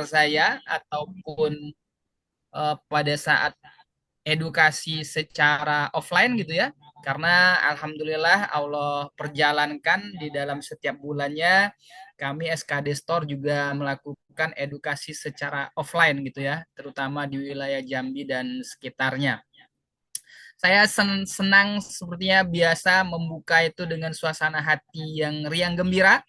webinar saya ataupun pada saat edukasi secara offline gitu ya. Karena alhamdulillah Allah perjalankan di dalam setiap bulannya kami SKD Store juga melakukan edukasi secara offline gitu ya, terutama di wilayah Jambi dan sekitarnya. Saya senang sepertinya biasa membuka itu dengan suasana hati yang riang gembira.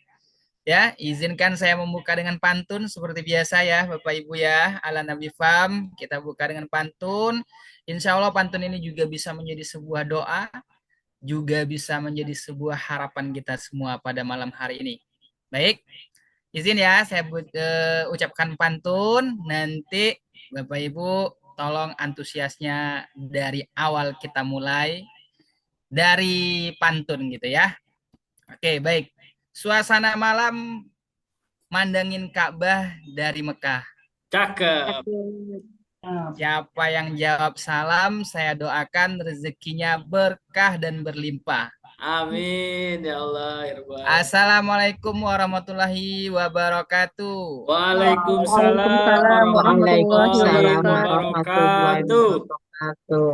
Ya, izinkan saya membuka dengan pantun seperti biasa ya, Bapak Ibu ya. Ala Nabi Fam, kita buka dengan pantun. Insya Allah pantun ini juga bisa menjadi sebuah doa, juga bisa menjadi sebuah harapan kita semua pada malam hari ini. Baik, izin ya saya ucapkan pantun. Nanti Bapak Ibu tolong antusiasnya dari awal kita mulai dari pantun gitu ya. Oke, baik. Suasana malam mandangin Ka'bah dari Mekah. Cakep. Siapa yang jawab salam, saya doakan rezekinya berkah dan berlimpah. Amin ya Allah ya Rabbal. Assalamualaikum warahmatullahi wabarakatuh. Waalaikumsalam Waalaikumsalam warahmatullahi warahmatullahi Waalaikumsalam warahmatullahi wabarakatuh. wabarakatuh.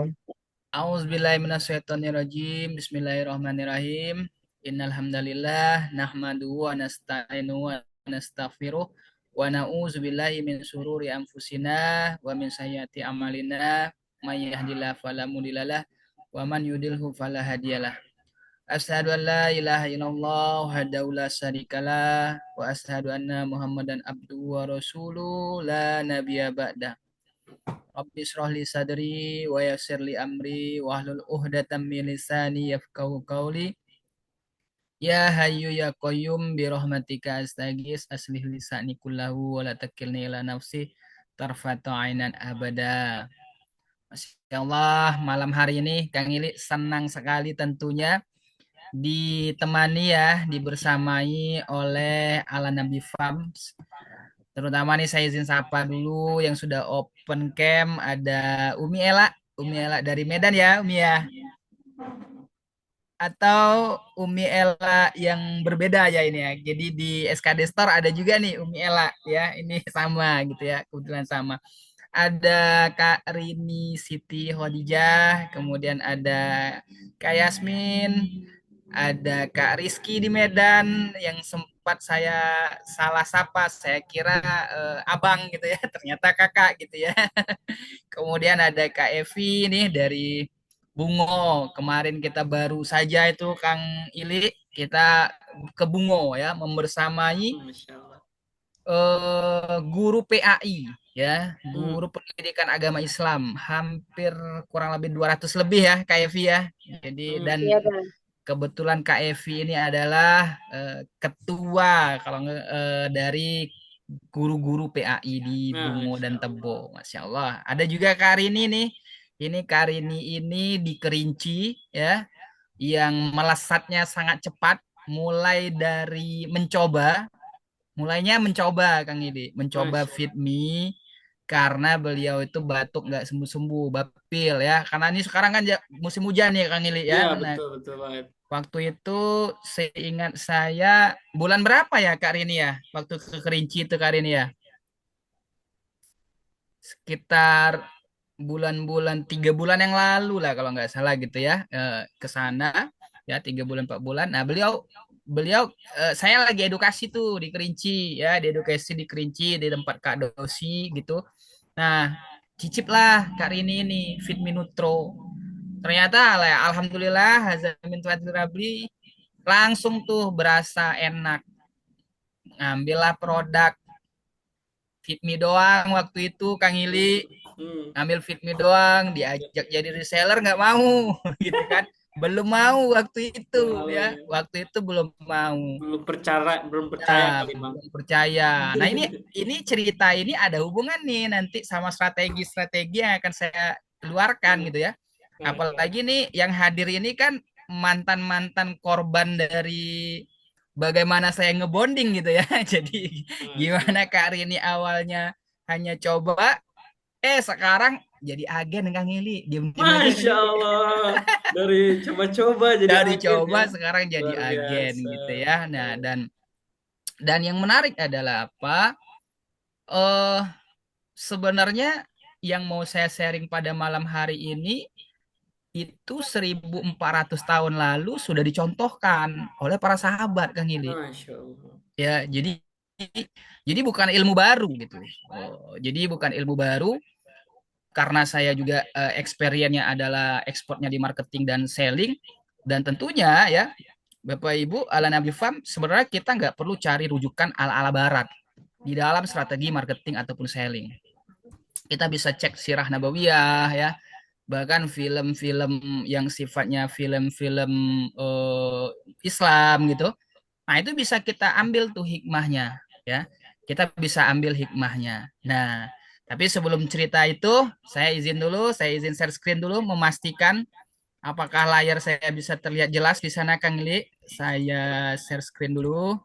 Auzubillahiminasyaitonirrajim. Bismillahirrahmanirrahim. Innal hamdalillah nahmaduhu wa nasta'inuhu wa nastaghfiruh wa na'udzubillahi min syururi anfusina wa min sayyiati a'malina may yahdihillahu fala mudhillalah wa man yudhlilhu fala hadiyalah. Asyhadu an la ilaha illallah wahdahu la syarikalah wa asyhadu anna Muhammadan abduhu wa rasuluh la nabiyya ba'da. Rabbi shrah li sadri wa yassir li amri wahlul 'uqdatam min lisani yafqahu qawli. Ya hayyu ya qayyum bi rahmatika astaghis aslih lisani kullahu wa la takilni ila nafsi tarfata ainan abada. Masya Allah, malam hari ini Kang Ili senang sekali tentunya ditemani ya, dibersamai oleh Ala Nabi Farms. Terutama nih saya izin sapa dulu yang sudah open cam ada Umi Ela, Umi Ela dari Medan ya, Umi ya. Atau Umi Ela yang berbeda ya ini ya. Jadi di SKD Store ada juga nih Umi Ela ya. Ini sama gitu ya, kebetulan sama. Ada Kak Rini Siti Khadijah, kemudian ada Kak Yasmin, ada Kak Rizky di Medan yang sempat saya salah sapa, saya kira abang gitu ya, ternyata kakak gitu ya. Kemudian ada Kak Evi nih dari Bungo. Kemarin kita baru saja itu Kang Ili, kita ke Bungo ya, membersamai Masya Allah. guru PAI ya, Hmm. guru pendidikan agama Islam, hampir kurang lebih 200 lebih ya Kak Evi ya. Jadi dan Hmm. Iya, Bang. kebetulan Kak Evi ini adalah ketua kalau dari guru-guru PAI di Bungo Masya dan Allah. Tebo. Masya Allah. Ada juga Karini nih. Ini Karini ini di Kerinci ya, yang melesatnya sangat cepat mulai dari mulainya mencoba Kang Idi, mencoba Masya Feed Allah. Me karena beliau itu batuk nggak sembuh-sembuh, bapil ya. Karena ini sekarang kan musim hujan ya Kang Ili Iya ya. Nah, betul betul banget. waktu itu seingat saya bulan berapa ya Kak Rini ya? Waktu ke Kerinci itu Kak Rini ya? Sekitar bulan-bulan 3 bulan yang lalu lah kalau nggak salah gitu ya, ke sana ya 3 bulan 4 bulan. Nah beliau beliau saya lagi edukasi tuh di Kerinci ya, di edukasi di Kerinci di tempat Kak Dosi gitu. Nah cicip lah Kak Rini ini Fit Me Nutro. Ternyata lah, alhamdulillah Hazamin Tuatil Rabli langsung tuh berasa enak. Ngambillah produk Fit Me doang waktu itu Kang Ili, Hmm. ngambil Fit Me doang, diajak jadi reseller nggak mau gitu kan, belum mau waktu itu Belum mau ya, ya. waktu itu belum mau. Belum percaya Nah, kali bang. belum percaya. Nah ini cerita ini ada hubungan nih nanti sama strategi-strategi yang akan saya keluarkan Hmm. gitu ya. Masya Apalagi Allah. nih yang hadir ini kan mantan-mantan korban dari bagaimana saya ngebonding gitu ya. Jadi Masya gimana Allah. Kak Rini awalnya hanya coba, sekarang jadi agen Kang Ili. Diem-diem aja Kang Masya Ili. Allah. Dari coba-coba jadi Dari agen coba ya. sekarang jadi Luar agen biasa. gitu ya. Masya Nah, Allah. dan yang menarik adalah apa? eh sebenarnya yang mau saya sharing pada malam hari ini itu 1400 tahun lalu sudah dicontohkan oleh para sahabat, Kang Ili. Masya Allah. Ya, jadi bukan ilmu baru gitu. Jadi bukan ilmu baru karena saya juga experience-nya adalah ekspornya di marketing dan selling, dan tentunya ya Bapak Ibu ala Nabi Farm sebenarnya kita nggak perlu cari rujukan ala-ala barat di dalam strategi marketing ataupun selling. Kita bisa cek sirah nabawiyah ya, bahkan film-film yang sifatnya film-film eh, Islam gitu. Nah, itu bisa kita ambil tuh hikmahnya ya. Kita bisa ambil hikmahnya. Nah, tapi sebelum cerita itu, saya izin share screen dulu memastikan apakah layar saya bisa terlihat jelas di sana, Kang Li. Saya share screen dulu.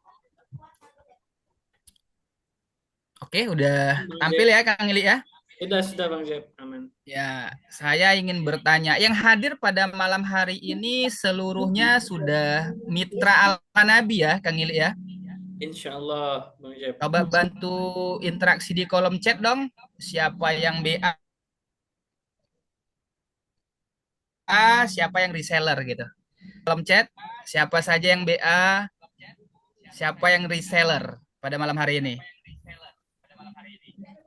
Oke, udah Bang tampil Jeb. ya, Kang Li ya. Sudah Bang Jeb. Aman. Ya, saya ingin bertanya, yang hadir pada malam hari ini seluruhnya sudah mitra ala Nabi ya, Kang Ili ya. Insya Allah Bang Jeb. Coba bantu interaksi di kolom chat dong. Siapa yang BA, siapa yang reseller gitu. Kolom chat, siapa saja yang BA, siapa yang reseller pada malam hari ini.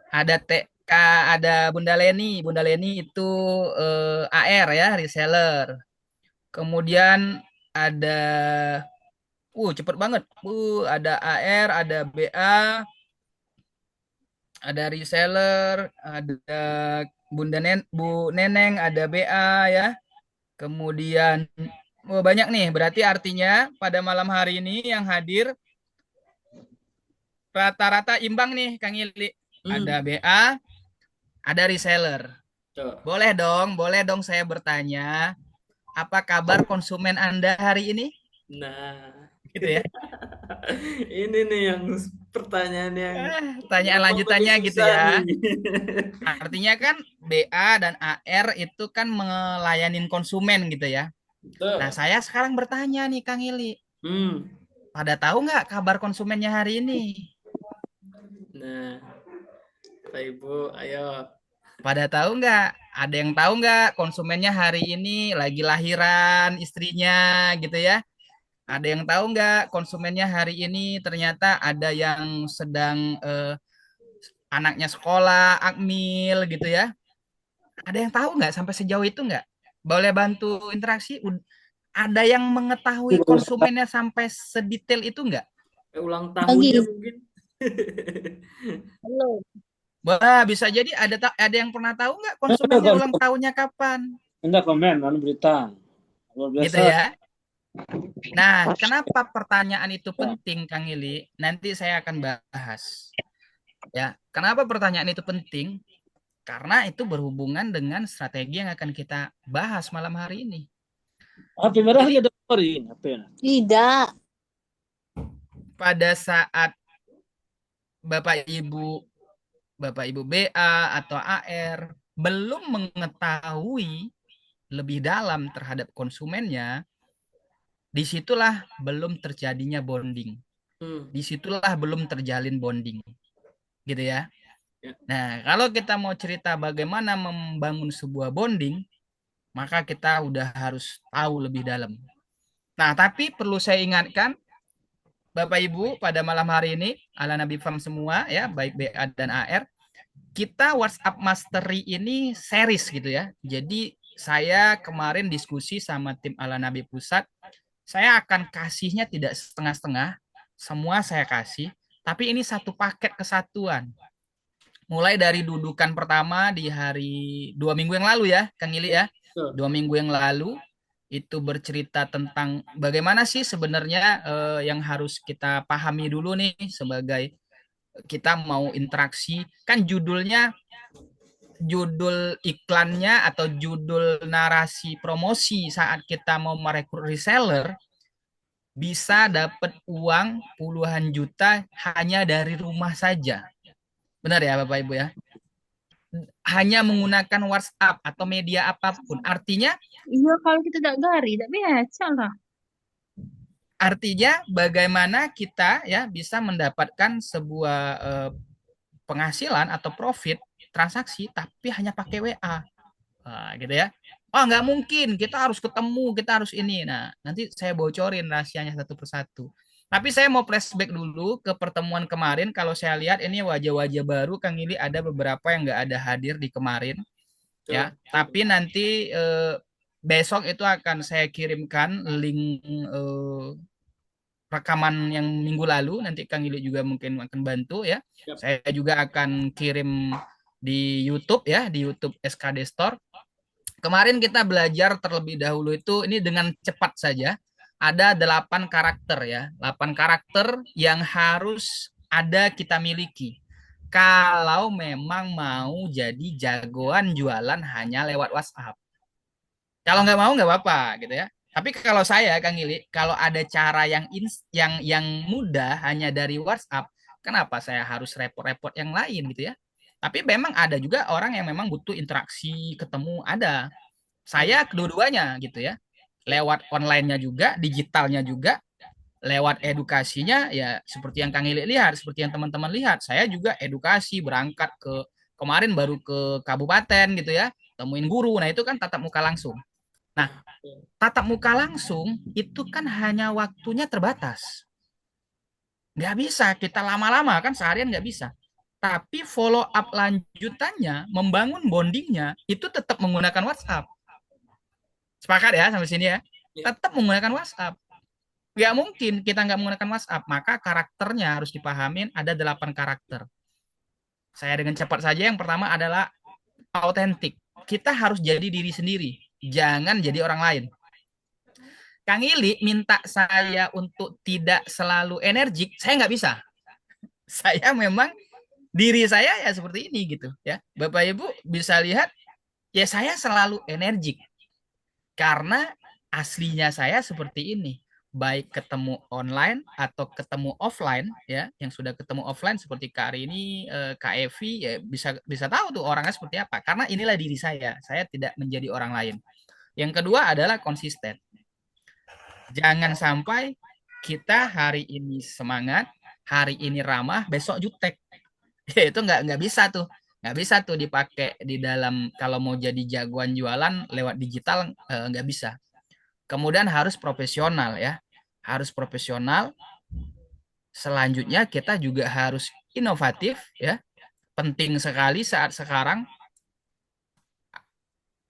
Ada TK, ada Bunda Leni. Bunda Leni itu AR ya, reseller. Kemudian ada cepet banget. Ada AR, ada BA, ada reseller, ada Bu Neneng, ada BA ya. Kemudian banyak nih. Berarti artinya pada malam hari ini yang hadir rata-rata imbang nih, Kang Ili. Ada BA, ada reseller. Tuh. Boleh dong saya bertanya, apa kabar konsumen Anda hari ini? Nah, Gitu ya. ini nih yang pertanyaan yang Pertanyaan gampang tapi lanjutannya gitu susah ya. nih. Artinya kan BA dan AR itu kan melayanin konsumen gitu ya. Nah, Tuh. saya sekarang bertanya nih Kang Ili. Hmm. Pada tahu nggak kabar konsumennya hari ini? Nah, Pak Ibu, ayo. Pada tahu nggak? Ada yang tahu nggak konsumennya hari ini lagi lahiran istrinya gitu ya? Ada yang tahu nggak konsumennya hari ini ternyata ada yang sedang anaknya sekolah, akmil gitu ya? Ada yang tahu nggak sampai sejauh itu nggak? Boleh bantu interaksi? Ada yang mengetahui konsumennya sampai sedetail itu nggak? Ulang tahunnya mungkin. Halo. Wah, bisa jadi ada yang pernah tahu nggak konsumennya ulang tahunnya kapan? Enggak komen, lalu berita. Luar Gitu biasa. ya. Nah, kenapa pertanyaan itu penting, Kang Ili? Nanti saya akan bahas. Ya, kenapa pertanyaan itu penting? Karena itu berhubungan dengan strategi yang akan kita bahas malam hari ini. HP merah Jadi, aja dengerin HP. Tidak. pada saat Bapak Ibu BA atau AR belum mengetahui lebih dalam terhadap konsumennya, disitulah belum terjadinya bonding. Disitulah belum terjalin bonding. Gitu ya. Nah, kalau kita mau cerita bagaimana membangun sebuah bonding, maka kita udah harus tahu lebih dalam. Nah, tapi perlu saya ingatkan, Bapak Ibu, pada malam hari ini, ala Nabi Fam semua, ya, baik BA dan AR, kita WhatsApp Mastery ini series gitu ya. Jadi, saya kemarin diskusi sama tim ala Nabi Pusat, saya akan kasihnya tidak setengah-setengah, semua saya kasih, tapi ini satu paket kesatuan. Mulai dari dudukan pertama di hari 2 minggu yang lalu ya, Kang Ili ya. 2 minggu yang lalu itu bercerita tentang bagaimana sih sebenarnya yang harus kita pahami dulu nih sebagai kita mau interaksi. Kan judul iklannya atau judul narasi promosi saat kita mau merekrut reseller bisa dapat uang puluhan juta hanya dari rumah saja. Benar ya Bapak Ibu ya? Hanya menggunakan WhatsApp atau media apapun. Artinya Iya, kalau kita tidak gari, tidak biasa lah. bagaimana kita ya bisa mendapatkan sebuah penghasilan atau profit transaksi tapi hanya pakai WA. Nah, gitu ya. Oh, nggak mungkin, kita harus ketemu, kita harus ini. Nah, nanti saya bocorin rahasianya satu persatu. Tapi saya mau flashback dulu ke pertemuan kemarin. Kalau saya lihat ini wajah-wajah baru, Kang Ili ada beberapa yang nggak ada hadir di kemarin, ya. Betul. Tapi nanti besok itu akan saya kirimkan link rekaman yang minggu lalu. Nanti Kang Ili juga mungkin akan bantu ya. Yap. Saya juga akan kirim di YouTube ya, di YouTube SKD Store. Kemarin kita belajar terlebih dahulu itu ini dengan cepat saja. Ada 8 karakter ya. 8 karakter yang harus ada kita miliki. Kalau memang mau jadi jagoan jualan hanya lewat WhatsApp. Kalau nggak mau nggak apa-apa gitu ya. Tapi kalau saya Kang Ili, kalau ada cara yang mudah hanya dari WhatsApp, kenapa saya harus repot-repot yang lain gitu ya? Tapi memang ada juga orang yang memang butuh interaksi, ketemu, ada. Saya kedua-duanya gitu ya. Lewat online-nya juga, digitalnya juga, lewat edukasinya ya seperti yang Kang Ili lihat, seperti yang teman-teman lihat. Saya juga edukasi berangkat ke kemarin baru ke kabupaten gitu ya, temuin guru. Nah, itu kan tatap muka langsung. Nah, tatap muka langsung itu kan hanya waktunya terbatas. Nggak bisa kita lama-lama kan seharian nggak bisa. Tapi follow up lanjutannya, membangun bondingnya itu tetap menggunakan WhatsApp. Sepakat ya sampai sini ya? Ya. Tetap menggunakan WhatsApp. Nggak mungkin kita nggak menggunakan WhatsApp. Maka karakternya harus dipahamin ada 8 karakter. Saya dengan cepat saja yang pertama adalah autentik. Kita harus jadi diri sendiri. Jangan jadi orang lain. Kang Ili minta saya untuk tidak selalu energik, saya nggak bisa. Saya memang diri saya ya seperti ini gitu ya. Bapak Ibu bisa lihat ya saya selalu energik karena aslinya saya seperti ini. Baik ketemu online atau ketemu offline ya, yang sudah ketemu offline seperti Kak Ari ini, Kak Evi ya bisa bisa tahu tuh orangnya seperti apa. Karena inilah diri saya. Saya tidak menjadi orang lain. Yang kedua adalah konsisten. Jangan sampai kita hari ini semangat, hari ini ramah, besok jutek. Ya, itu nggak bisa tuh. Nggak bisa tuh dipakai di dalam kalau mau jadi jagoan jualan lewat digital nggak bisa. Kemudian harus profesional ya. Harus profesional. Selanjutnya kita juga harus inovatif ya. Penting sekali saat sekarang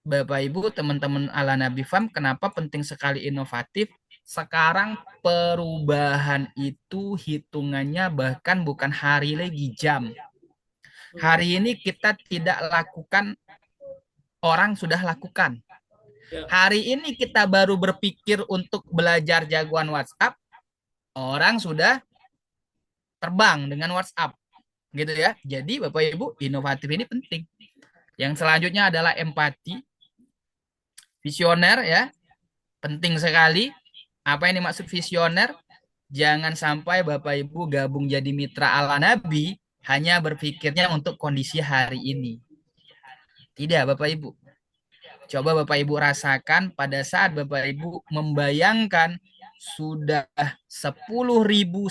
Bapak Ibu, teman-teman Ala Nabi Farm, kenapa penting sekali inovatif? Sekarang perubahan itu hitungannya bahkan bukan hari lagi jam. Hari ini kita tidak lakukan, orang sudah lakukan. Hari ini kita baru berpikir untuk belajar jagoan WhatsApp, orang sudah terbang dengan WhatsApp. Gitu ya. Jadi Bapak Ibu, inovatif ini penting. Yang selanjutnya adalah empati, visioner ya. Penting sekali. Apa yang dimaksud visioner? Jangan sampai Bapak Ibu gabung jadi mitra ala Nabi hanya berpikirnya untuk kondisi hari ini. Tidak Bapak Ibu. Coba Bapak Ibu rasakan pada saat Bapak Ibu membayangkan sudah 10.000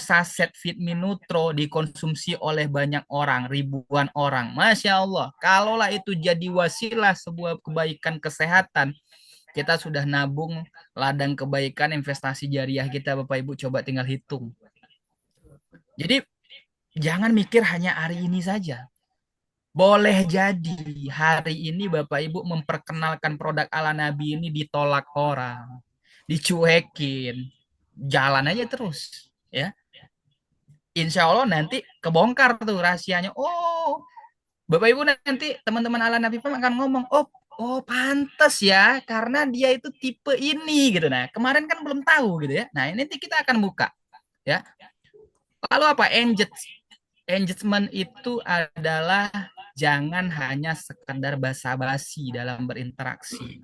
saset Fitmi Nutro dikonsumsi oleh banyak orang, ribuan orang. Masya Allah, kalaulah itu jadi wasilah sebuah kebaikan kesehatan, kita sudah nabung ladang kebaikan investasi jariah kita Bapak Ibu coba tinggal hitung. Jadi jangan mikir hanya hari ini saja. Boleh jadi hari ini Bapak Ibu memperkenalkan produk ala Nabi ini ditolak orang, dicuekin, jalan aja terus ya. Insya Allah nanti kebongkar tuh rahasianya. Oh, Bapak Ibu nanti teman-teman ala Nabi akan ngomong, oh pantas ya, karena dia itu tipe ini gitu. Nah, kemarin kan belum tahu gitu ya. Nah, ini nanti kita akan buka ya. Lalu apa? Engagement itu adalah jangan hanya sekedar basa-basi dalam berinteraksi.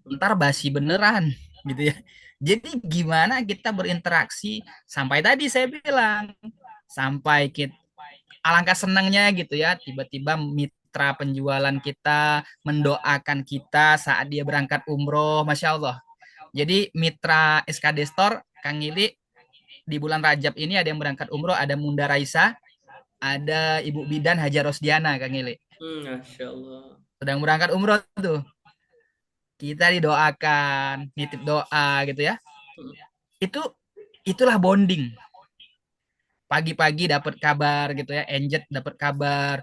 Ntar basi beneran gitu ya. Jadi gimana kita berinteraksi sampai tadi saya bilang, sampai kita alangkah senangnya gitu ya, tiba-tiba mitra penjualan kita mendoakan kita saat dia berangkat umroh, Masya Allah. Jadi mitra SKD Store, Kang Ili, di bulan Rajab ini ada yang berangkat umroh, ada Munda Raisa. ada Ibu Bidan Hajar Rosdiana, Kang Ili. Masya Allah. Sedang berangkat umroh tuh. Kita didoakan, nitip doa gitu ya. Hmm. Itulah bonding. Pagi-pagi dapat kabar gitu ya, Enjet dapat kabar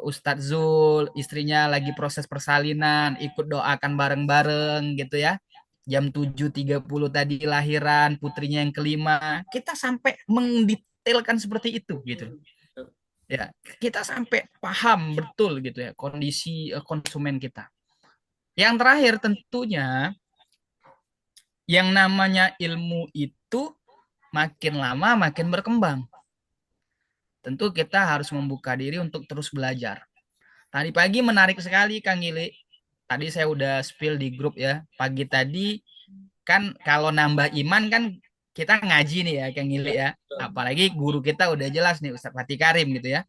Ustadz Zul istrinya lagi proses persalinan, ikut doakan bareng-bareng gitu ya. Jam 7.30 tadi lahiran putrinya yang kelima. Kita sampai mendetailkan seperti itu gitu. Ya, kita sampai paham betul gitu ya kondisi konsumen kita. Yang terakhir tentunya yang namanya ilmu itu makin lama makin berkembang. Tentu kita harus membuka diri untuk terus belajar. Tadi pagi menarik sekali Kang Gili. Tadi saya udah spill di grup ya. Pagi tadi kan kalau nambah iman kan kita ngaji nih ya Kang Gili ya. Apalagi guru kita udah jelas nih Ustadz Fatih Karim gitu ya.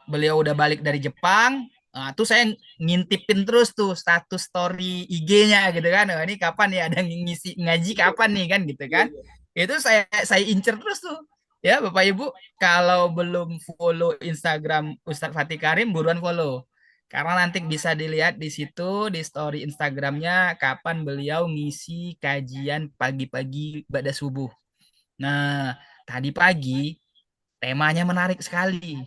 Beliau udah balik dari Jepang. Tuh saya ngintipin terus tuh status story IG-nya gitu kan. Ini kapan nih ada ngisi ngaji kapan nih kan gitu kan. Itu saya incer terus tuh. Ya Bapak Ibu, kalau belum follow Instagram Ustadz Fatih Karim, buruan follow. Karena nanti bisa dilihat di situ di story Instagramnya kapan beliau ngisi kajian pagi-pagi pada subuh. Nah, tadi pagi temanya menarik sekali.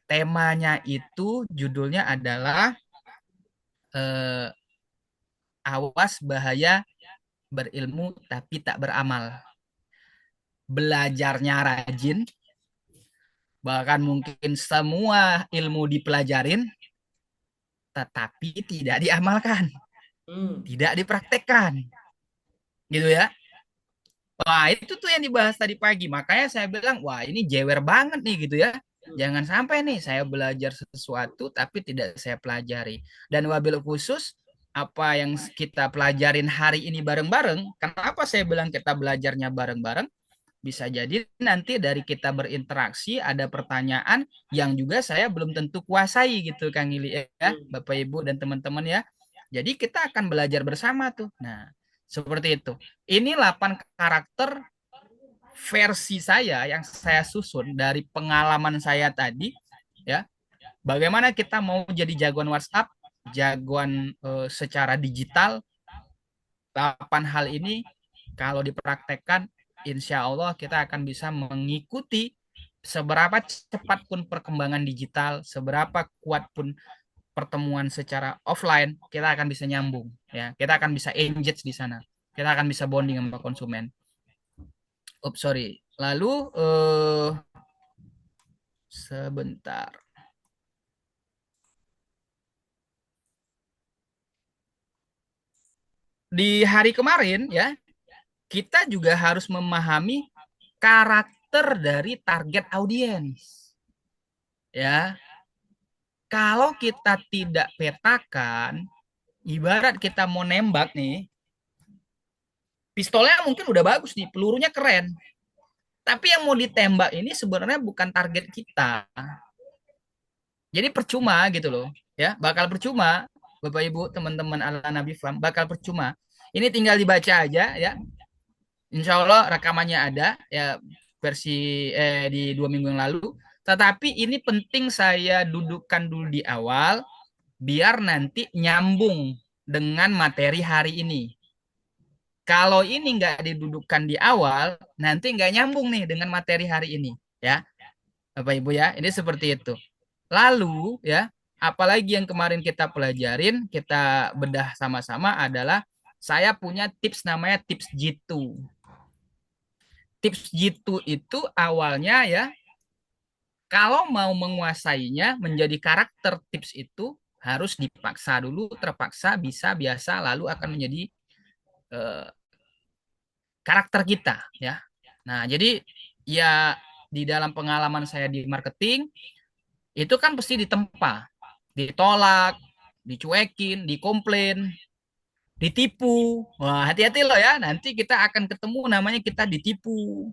Temanya itu judulnya adalah awas bahaya berilmu tapi tak beramal. Belajarnya rajin, bahkan mungkin semua ilmu dipelajarin, tetapi tidak diamalkan, tidak dipraktekkan, gitu ya. Wah itu tuh yang dibahas tadi pagi, makanya saya bilang, wah ini jewer banget nih gitu ya. Jangan sampai nih saya belajar sesuatu tapi tidak saya pelajari. Dan wabil khusus apa yang kita pelajarin hari ini bareng-bareng, kenapa saya bilang kita belajarnya bareng-bareng? Bisa jadi nanti dari kita berinteraksi ada pertanyaan yang juga saya belum tentu kuasai gitu Kang Ili ya, Bapak Ibu dan teman-teman ya. Jadi kita akan belajar bersama tuh. Nah, seperti itu. Ini 8 karakter versi saya yang saya susun dari pengalaman saya tadi ya. Bagaimana kita mau jadi jagoan WhatsApp, jagoan secara digital. 8 hal ini kalau dipraktekkan insya Allah kita akan bisa mengikuti seberapa cepat pun perkembangan digital, seberapa kuat pun pertemuan secara offline, kita akan bisa nyambung ya. Kita akan bisa engage di sana. Kita akan bisa bonding sama konsumen. Sorry. Lalu sebentar. Di hari kemarin ya, kita juga harus memahami karakter dari target audiens. Ya. Kalau kita tidak petakan, ibarat kita mau nembak nih, pistolnya mungkin udah bagus nih, pelurunya keren. Tapi yang mau ditembak ini sebenarnya bukan target kita. Jadi percuma gitu loh, ya, bakal percuma. Bapak Ibu, teman-teman ala Nabi Fam, bakal percuma. Ini tinggal dibaca aja ya. Insya Allah rekamannya ada ya versi di 2 minggu yang lalu. Tetapi ini penting saya dudukkan dulu di awal biar nanti nyambung dengan materi hari ini. Kalau ini nggak didudukkan di awal, nanti nggak nyambung nih dengan materi hari ini, ya, Bapak Ibu ya. Ini seperti itu. Lalu ya, apalagi yang kemarin kita pelajarin, kita bedah sama-sama adalah saya punya tips namanya tips G2. Tips G2 itu awalnya ya, kalau mau menguasainya menjadi karakter tips itu harus dipaksa dulu, terpaksa, bisa, biasa, lalu akan menjadi karakter kita ya. Nah, jadi ya di dalam pengalaman saya di marketing itu kan pasti ditempa, ditolak, dicuekin, dikomplain, ditipu. Wah, hati-hati loh ya. Nanti kita akan ketemu namanya kita ditipu.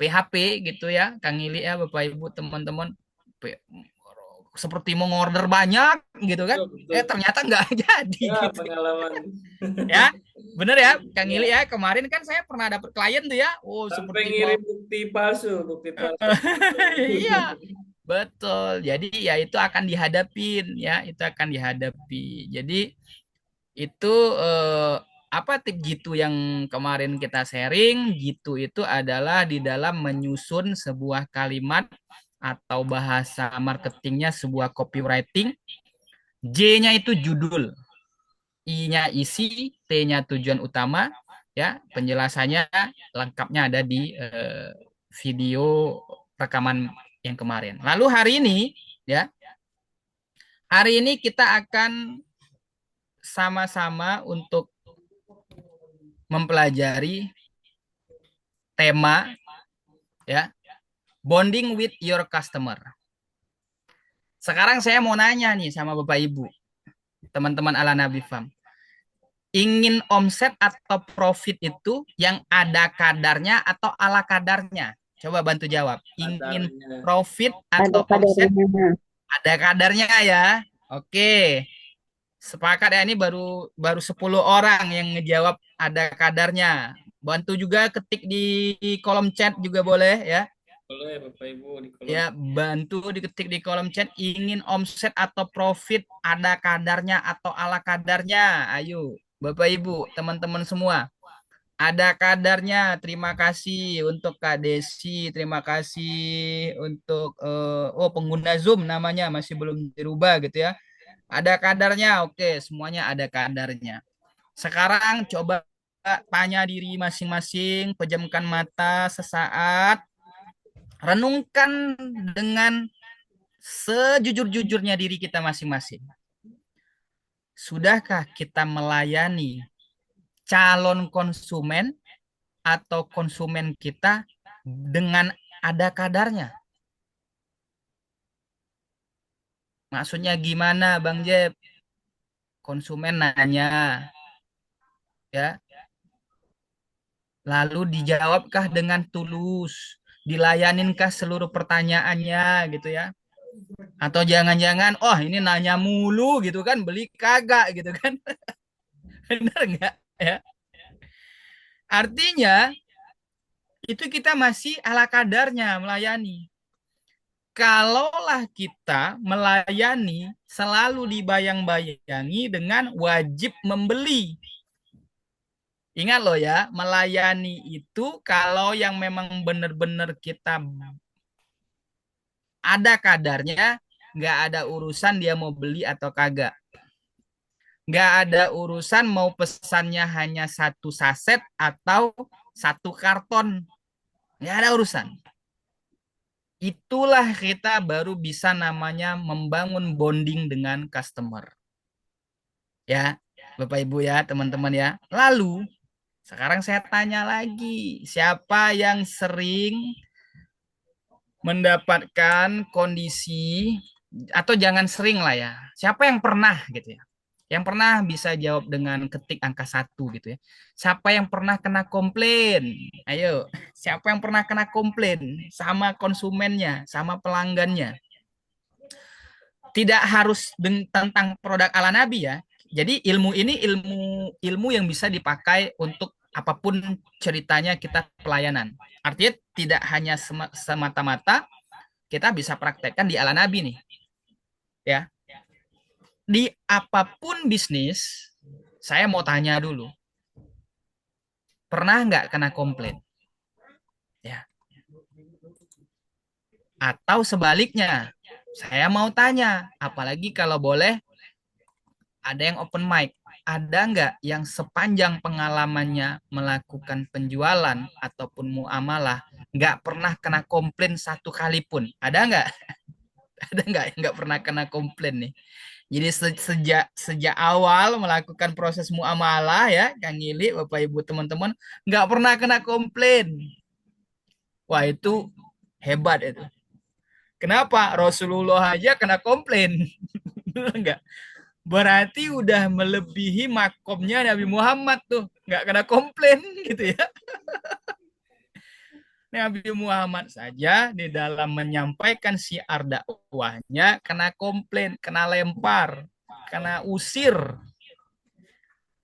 PHP gitu ya, Kang Ili ya, Bapak Ibu teman-teman. seperti mau ngorder banyak gitu kan. Betul. Ternyata nggak jadi Ya, gitu. pengalaman. Ya, bener ya, Kang Ya, Ili ya. Kemarin kan saya pernah dapet klien tuh ya. Oh, sampai seperti mau ngirim bukti palsu, bukti palsu. iya, betul. Jadi ya itu akan dihadapin ya, itu akan dihadapi. Jadi itu apa tip gitu yang kemarin kita sharing gitu itu adalah di dalam menyusun sebuah kalimat atau bahasa marketingnya sebuah copywriting. J-nya itu judul, I-nya isi, T-nya tujuan utama, ya penjelasannya lengkapnya ada di video rekaman yang kemarin. Lalu ya hari ini kita akan sama-sama untuk mempelajari tema ya bonding with your customer. Sekarang saya mau nanya nih sama Bapak Ibu, teman-teman Ala Nabi Farm. Ingin omset atau profit itu yang ada kadarnya atau ala kadarnya? Coba bantu jawab. Ingin Kadarnya. profit Ada atau omset kadarnya. ada kadarnya ya. Oke. Sepakat ya, ini baru 10 orang yang ngejawab ada kadarnya. Bantu juga ketik di kolom chat juga boleh ya. Boleh Bapak Ibu di kolom. Ya, bantu diketik di kolom chat ingin omset atau profit ada kadarnya atau ala kadarnya. Ayo, Bapak Ibu, teman-teman semua. Ada kadarnya. Terima kasih untuk Kak Desi, terima kasih untuk pengguna Zoom namanya masih belum dirubah gitu ya. Ada kadarnya. Oke, semuanya ada kadarnya. Sekarang coba tanya diri masing-masing, pejamkan mata sesaat, renungkan dengan sejujur-jujurnya diri kita masing-masing. Sudahkah kita melayani calon konsumen atau konsumen kita dengan ada kadarnya? Maksudnya gimana, Bang Jeb? Konsumen nanya, ya. Lalu dijawabkah dengan tulus? Dilayaninkah seluruh pertanyaannya gitu ya? Atau jangan-jangan, oh ini nanya mulu gitu kan, beli kagak gitu kan? Benar nggak ya? Artinya itu kita masih ala kadarnya melayani. Kalaulah kita melayani selalu dibayang-bayangi dengan wajib membeli. Ingat loh ya, melayani itu kalau yang memang benar-benar kita ada kadarnya, nggak ada urusan dia mau beli atau kagak. Nggak ada urusan mau pesannya hanya satu saset atau satu karton. Nggak ada urusan. Itulah kita baru bisa namanya membangun bonding dengan customer. Ya, Bapak Ibu ya, teman-teman ya. Lalu, sekarang saya tanya lagi, siapa yang sering mendapatkan kondisi, atau jangan sering lah ya, siapa yang pernah gitu ya, yang pernah bisa jawab dengan ketik angka 1 gitu ya. Siapa yang pernah kena komplain? Ayo, siapa yang pernah kena komplain sama konsumennya, sama pelanggannya? Tidak harus tentang produk ala Nabi ya. Jadi ilmu ini ilmu yang bisa dipakai untuk apapun ceritanya kita pelayanan. Artinya tidak hanya semata-mata kita bisa praktekkan di ala Nabi nih. Ya. Di apapun bisnis, saya mau tanya dulu. Pernah nggak kena komplain? Ya. Atau sebaliknya, saya mau tanya, apalagi kalau boleh ada yang open mic. Ada nggak yang sepanjang pengalamannya melakukan penjualan ataupun muamalah nggak pernah kena komplain satu kali pun? Ada nggak? Ada nggak yang nggak pernah kena komplain nih? Jadi sejak awal melakukan proses muamalah ya, Kang Ili, Bapak Ibu teman-teman, nggak pernah kena komplain. Wah itu hebat itu. Kenapa? Rasulullah aja kena komplain. Enggak. Berarti udah melebihi makomnya Nabi Muhammad tuh. Nggak kena komplain gitu ya. Nabi Muhammad saja di dalam menyampaikan syiar dakwahnya kena komplain, kena lempar, kena usir.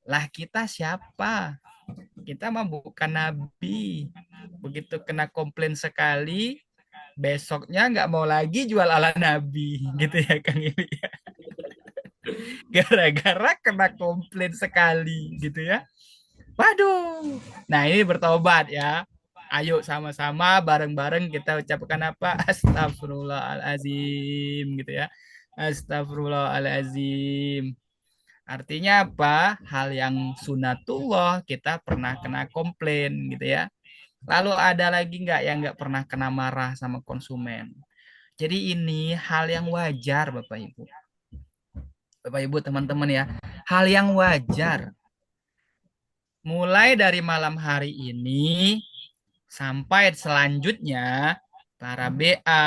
Lah kita siapa? Kita mah bukan nabi. Begitu kena komplain sekali, besoknya nggak mau lagi jual ala nabi, gitu ya Kang Ili. Gara-gara kena komplain sekali, gitu ya. Waduh. Nah, ini bertobat ya. Ayo sama-sama bareng-bareng kita ucapkan apa? Astagfirullahalazim gitu ya. Astagfirullahalazim. Artinya apa? Hal yang sunatullah kita pernah kena komplain gitu ya. Lalu ada lagi nggak yang nggak pernah kena marah sama konsumen? Jadi ini hal yang wajar Bapak Ibu. Bapak Ibu teman-teman ya. Hal yang wajar. Mulai dari malam hari ini sampai selanjutnya para BA,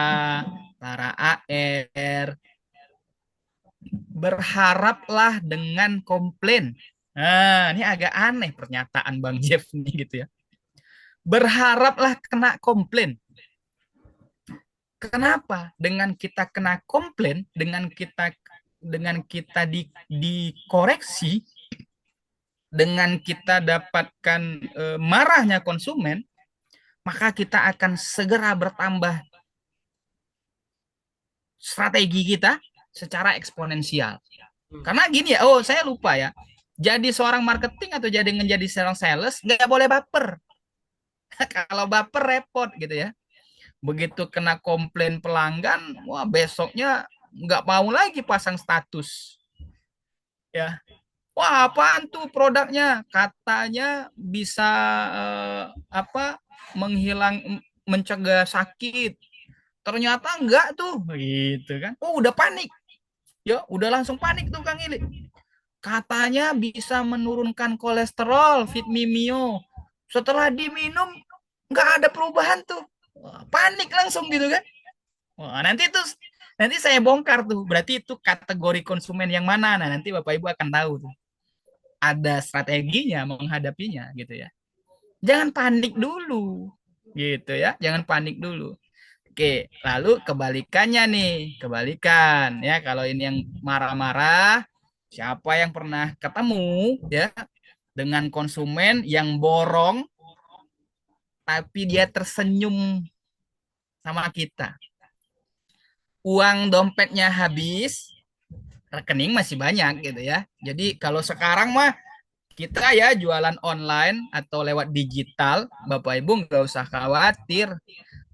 para AR berharaplah dengan komplain. Nah, ini agak aneh pernyataan Bang Jeff nih gitu ya. Berharaplah kena komplain. Kenapa? Dengan kita kena komplain, dengan kita dikoreksi, dengan kita dapatkan marahnya konsumen, maka kita akan segera bertambah strategi kita secara eksponensial. Karena gini ya, oh saya lupa ya, jadi seorang marketing atau jadi menjadi seorang sales nggak boleh baper. Kalau baper repot gitu ya. Begitu kena komplain pelanggan, wah besoknya nggak mau lagi pasang status. Ya, wah apaan tuh produknya? Katanya bisa apa mencegah sakit. Ternyata enggak tuh, gitu kan? Oh udah panik, ya udah langsung panik tuh Kang Ili. Katanya bisa menurunkan kolesterol, Fitmimio. Setelah diminum nggak ada perubahan tuh. Wah, panik langsung gitu kan? Wah, nanti saya bongkar tuh. Berarti itu kategori konsumen yang mana? Nah nanti Bapak Ibu akan tahu tuh. Ada strateginya menghadapinya gitu ya. Jangan panik dulu, gitu ya. Jangan panik dulu. Oke, lalu kebalikannya nih, kebalikan ya. Kalau ini yang marah-marah, siapa yang pernah ketemu ya dengan konsumen yang borong tapi dia tersenyum sama kita. Uang dompetnya habis, rekening masih banyak gitu ya. Jadi kalau sekarang mah kita ya jualan online atau lewat digital, Bapak Ibu nggak usah khawatir.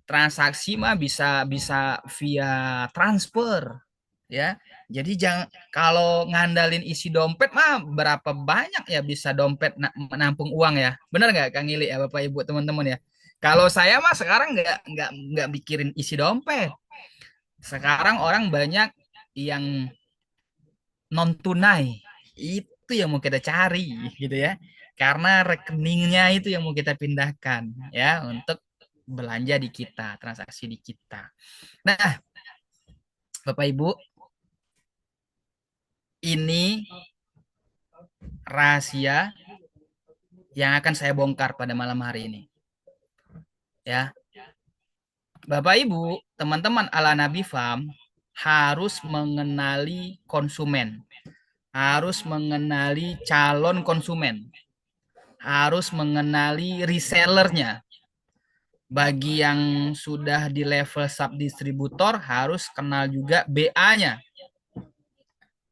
Transaksi mah bisa bisa via transfer ya. Jadi jangan kalau ngandalin isi dompet mah berapa banyak ya bisa dompet menampung uang ya. Benar nggak Kang Ili ya Bapak Ibu teman-teman ya. Kalau saya mah sekarang nggak mikirin isi dompet. Sekarang orang banyak yang non tunai. Itu yang mau kita cari gitu ya. Karena rekeningnya itu yang mau kita pindahkan ya untuk belanja di kita, transaksi di kita. Nah, Bapak Ibu, ini rahasia yang akan saya bongkar pada malam hari ini. Ya. Bapak Ibu, teman-teman ala Nabi Farm harus mengenali konsumen. Harus mengenali calon konsumen. Harus mengenali resellernya. Bagi yang sudah di level subdistributor harus kenal juga BA-nya.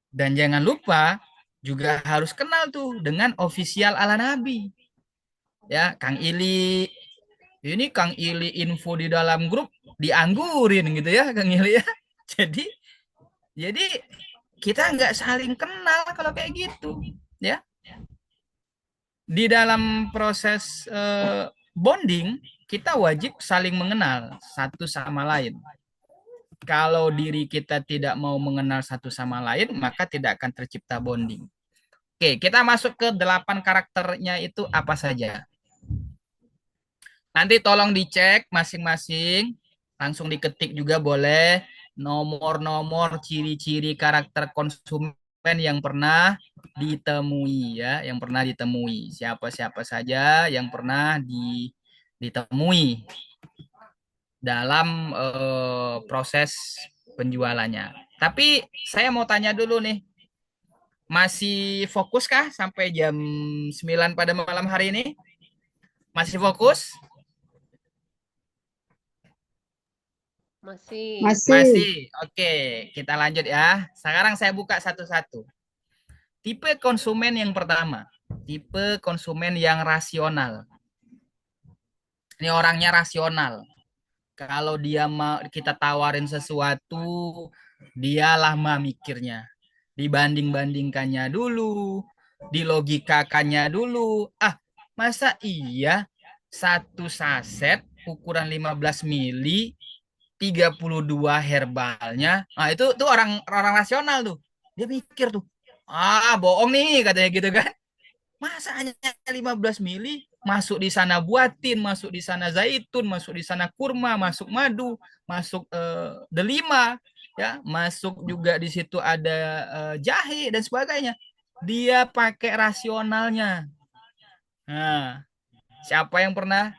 Dan jangan lupa juga harus kenal tuh dengan official ala Nabi. Ya, Kang Ili. Ini Kang Ili info di dalam grup dianggurin gitu ya, Kang Ili ya. Jadi kita nggak saling kenal kalau kayak gitu, ya. Di dalam proses bonding, kita wajib saling mengenal satu sama lain. Kalau diri kita tidak mau mengenal satu sama lain, maka tidak akan tercipta bonding. Oke, kita masuk ke 8 karakternya itu apa saja. Nanti tolong dicek masing-masing, langsung diketik juga boleh nomor-nomor ciri-ciri karakter konsumen yang pernah ditemui ya, yang pernah ditemui. Siapa-siapa saja yang pernah ditemui. dalam proses penjualannya. Tapi saya mau tanya dulu nih, masih fokus kah sampai jam 9 pada malam hari ini? Masih fokus? Masih. Masih. Oke, kita lanjut ya. Sekarang saya buka satu-satu. Tipe konsumen yang pertama, tipe konsumen yang rasional. Ini orangnya rasional. Kalau dia mau kita tawarin sesuatu, dia lama mikirnya. Dibanding-bandingkannya dulu, dilogikakannya dulu. Ah, masa iya satu saset ukuran 15 mili 32 herbalnya. Nah, itu tuh orang orang rasional tuh. Dia mikir tuh. Ah, bohong nih katanya gitu kan. Masa hanya 15 mili masuk di sana buatin, masuk di sana zaitun, masuk di sana kurma, masuk madu, masuk delima, ya, masuk juga di situ ada jahe dan sebagainya. Dia pakai rasionalnya. Nah, siapa yang pernah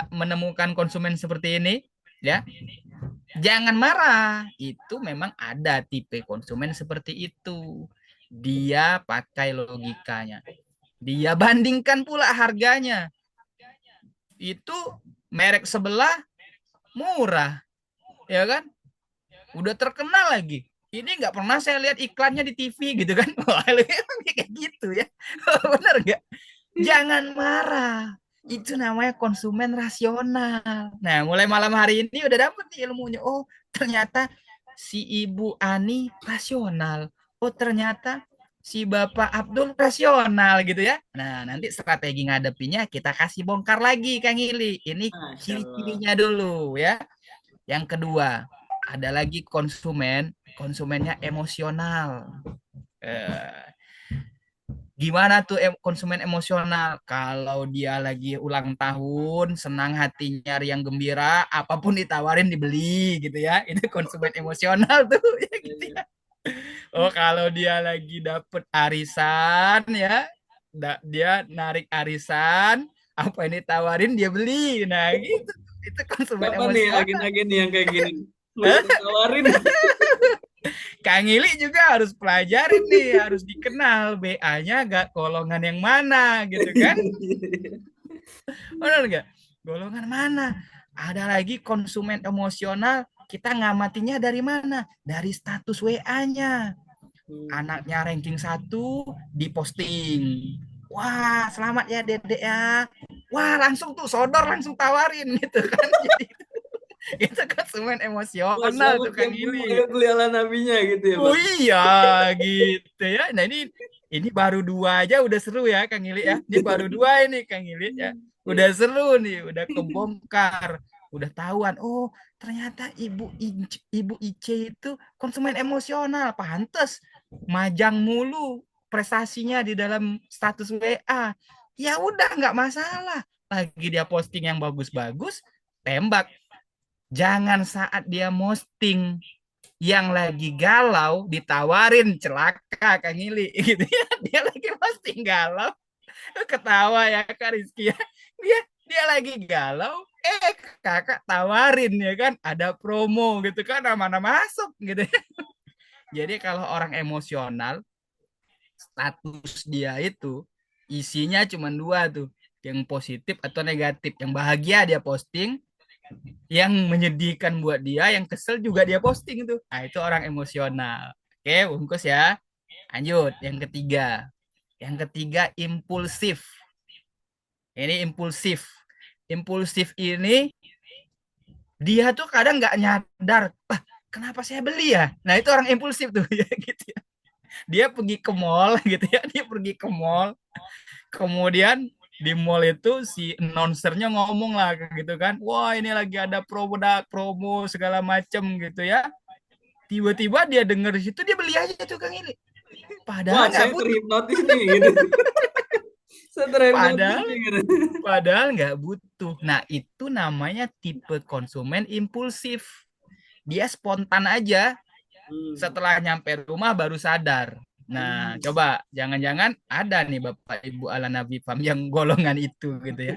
menemukan konsumen seperti ini? Ya, jangan marah. Itu memang ada tipe konsumen seperti itu. Dia pakai logikanya. Dia bandingkan pula harganya. Itu merek sebelah murah, ya kan? Udah terkenal lagi. Ini nggak pernah saya lihat iklannya di TV gitu kan? Wah, kayak gitu ya. Benar nggak? Jangan marah. Itu namanya konsumen rasional. Nah, mulai malam hari ini udah dapet nih ilmunya. Oh, ternyata si Ibu Ani rasional. Oh, ternyata si Bapak Abdul rasional gitu ya. Nah, nanti strategi ngadepinya kita kasih bongkar lagi, Kang Ili. Ini Masya Allah. ciri-cirinya dulu ya. Yang kedua, ada lagi konsumennya emosional. Eh, Gimana tuh konsumen emosional? Kalau dia lagi ulang tahun, senang hatinya yang gembira, apapun ditawarin dibeli gitu ya. Itu konsumen emosional tuh ya gitu ya. Oh, kalau dia lagi dapet arisan ya, dia narik arisan, apa yang ditawarin dia beli. Nah, gitu. Itu konsumen Siapa nih emosional. agen-agen yang kayak gini? Lu tawarin. Kang Ili juga harus pelajarin nih, harus dikenal BA-nya gak golongan yang mana gitu kan. Benar nggak? Golongan mana? Ada lagi konsumen emosional, kita ngamatinya dari mana? Dari status WA-nya. Anaknya ranking 1 diposting. Wah, selamat ya Dedek ya. Wah, langsung tuh sodor langsung tawarin gitu kan. Jadi itu konsumen Wah, emosional selamat tuh ya Kang Bu, Ili. ayo beli ala nabinya gitu ya, Oh Bang. iya gitu ya. Nah ini baru dua aja udah seru ya Kang Ili ya. Ini baru dua ini Kang Ili ya. Udah seru nih, udah kebongkar, udah tahuan. Oh ternyata Ibu Ice itu konsumen emosional, pantes majang mulu prestasinya di dalam status WA. Ya udah nggak masalah. Lagi dia posting yang bagus-bagus, tembak. Jangan saat dia posting yang lagi galau ditawarin celaka Kang Ili gitu ya. Dia lagi posting galau, ketawa ya Kak Rizky ya. Dia lagi galau, kakak tawarin ya kan, ada promo gitu kan, mana masuk gitu ya. Jadi kalau orang emosional, status dia itu isinya cuma dua tuh, yang positif atau negatif. Yang bahagia dia posting, yang menyedihkan buat dia, yang kesel juga dia posting itu. Nah, itu orang emosional. Oke, bungkus ya. Lanjut, yang ketiga. Yang ketiga, impulsif. Ini impulsif. Impulsif ini, dia tuh kadang nggak nyadar, kenapa saya beli ya? Nah, itu orang impulsif tuh, ya gitu ya. Dia pergi ke mall gitu ya, dia pergi ke mall. Kemudian di mall itu si announcernya ngomong lah gitu kan, wah ini lagi ada promo segala macem gitu ya. Tiba-tiba dia denger di situ, dia beli aja tuh Kang Ili. Wah, Padahal nggak saya butuh. terhipnotis nih gitu. Saya terhipnotis Padahal nih gitu. padahal nggak butuh. Nah itu namanya tipe konsumen impulsif. Dia spontan aja. Setelah nyampe rumah baru sadar. Nah, coba jangan-jangan ada nih Bapak Ibu ala Nabi Fam yang golongan itu gitu ya.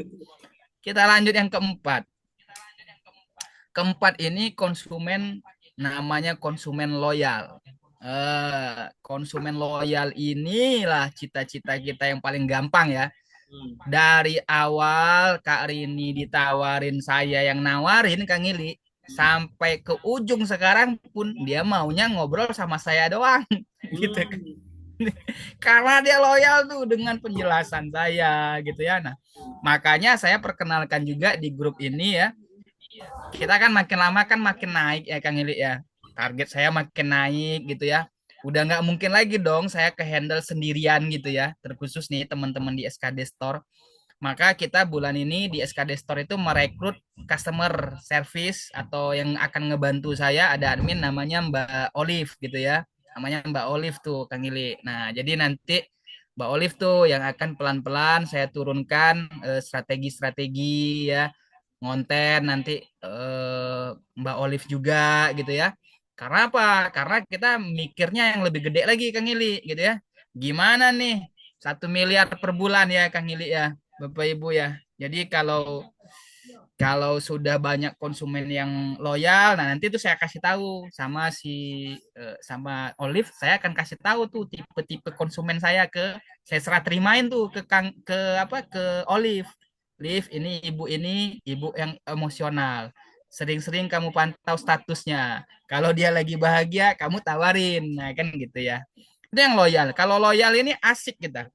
Kita lanjut yang keempat. keempat ini konsumen, namanya konsumen loyal. Konsumen loyal inilah cita-cita kita yang paling gampang ya. Dari awal Kak Rini ditawarin, saya yang nawarin Kang Ili, sampai ke ujung sekarang pun dia maunya ngobrol sama saya doang gitu kan. Karena dia loyal tuh dengan penjelasan saya gitu ya. Nah, makanya saya perkenalkan juga di grup ini ya. Kita kan makin lama kan makin naik ya Kang Ili ya. Target saya makin naik gitu ya. Udah nggak mungkin lagi dong saya ke handle sendirian gitu ya. Terkhusus nih teman-teman di SKD Store. Maka kita bulan ini di SKD Store itu merekrut customer service atau yang akan ngebantu saya, ada admin namanya Mbak Olive gitu ya. Namanya Mbak Olive tuh Kang Ili. Nah, jadi nanti Mbak Olive tuh yang akan pelan-pelan saya turunkan strategi-strategi ya, ngonten nanti Mbak Olive juga gitu ya. Karena apa? Karena kita mikirnya yang lebih gede lagi Kang Ili gitu ya. Gimana nih 1 miliar per bulan ya Kang Ili ya, Bapak Ibu ya. Jadi kalau kalau sudah banyak konsumen yang loyal, nah nanti tuh saya kasih tahu sama sama Olive, saya akan kasih tahu tuh tipe-tipe konsumen saya saya serah terimain tuh ke Olive. Live ini ibu yang emosional. Sering-sering kamu pantau statusnya. Kalau dia lagi bahagia, kamu tawarin. Nah, kan gitu ya. Itu yang loyal. Kalau loyal ini asik kita.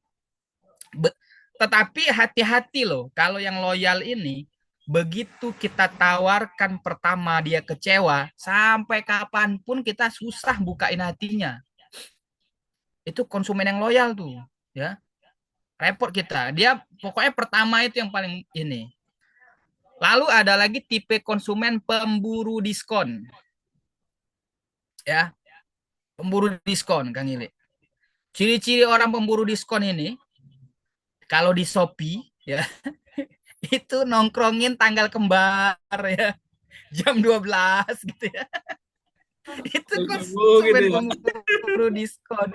Tetapi hati-hati loh. Kalau yang loyal ini, begitu kita tawarkan pertama dia kecewa, sampai kapanpun kita susah bukain hatinya. Itu konsumen yang loyal tuh. Ya, repot kita. Dia pokoknya pertama itu yang paling ini. Lalu ada lagi tipe konsumen pemburu diskon. Ya, pemburu diskon Kang Ili. Ciri-ciri orang pemburu diskon ini, kalau di Shopee ya, itu nongkrongin tanggal kembar ya, jam 12 gitu ya. Itu gitu konsumen ya. pemburu diskon.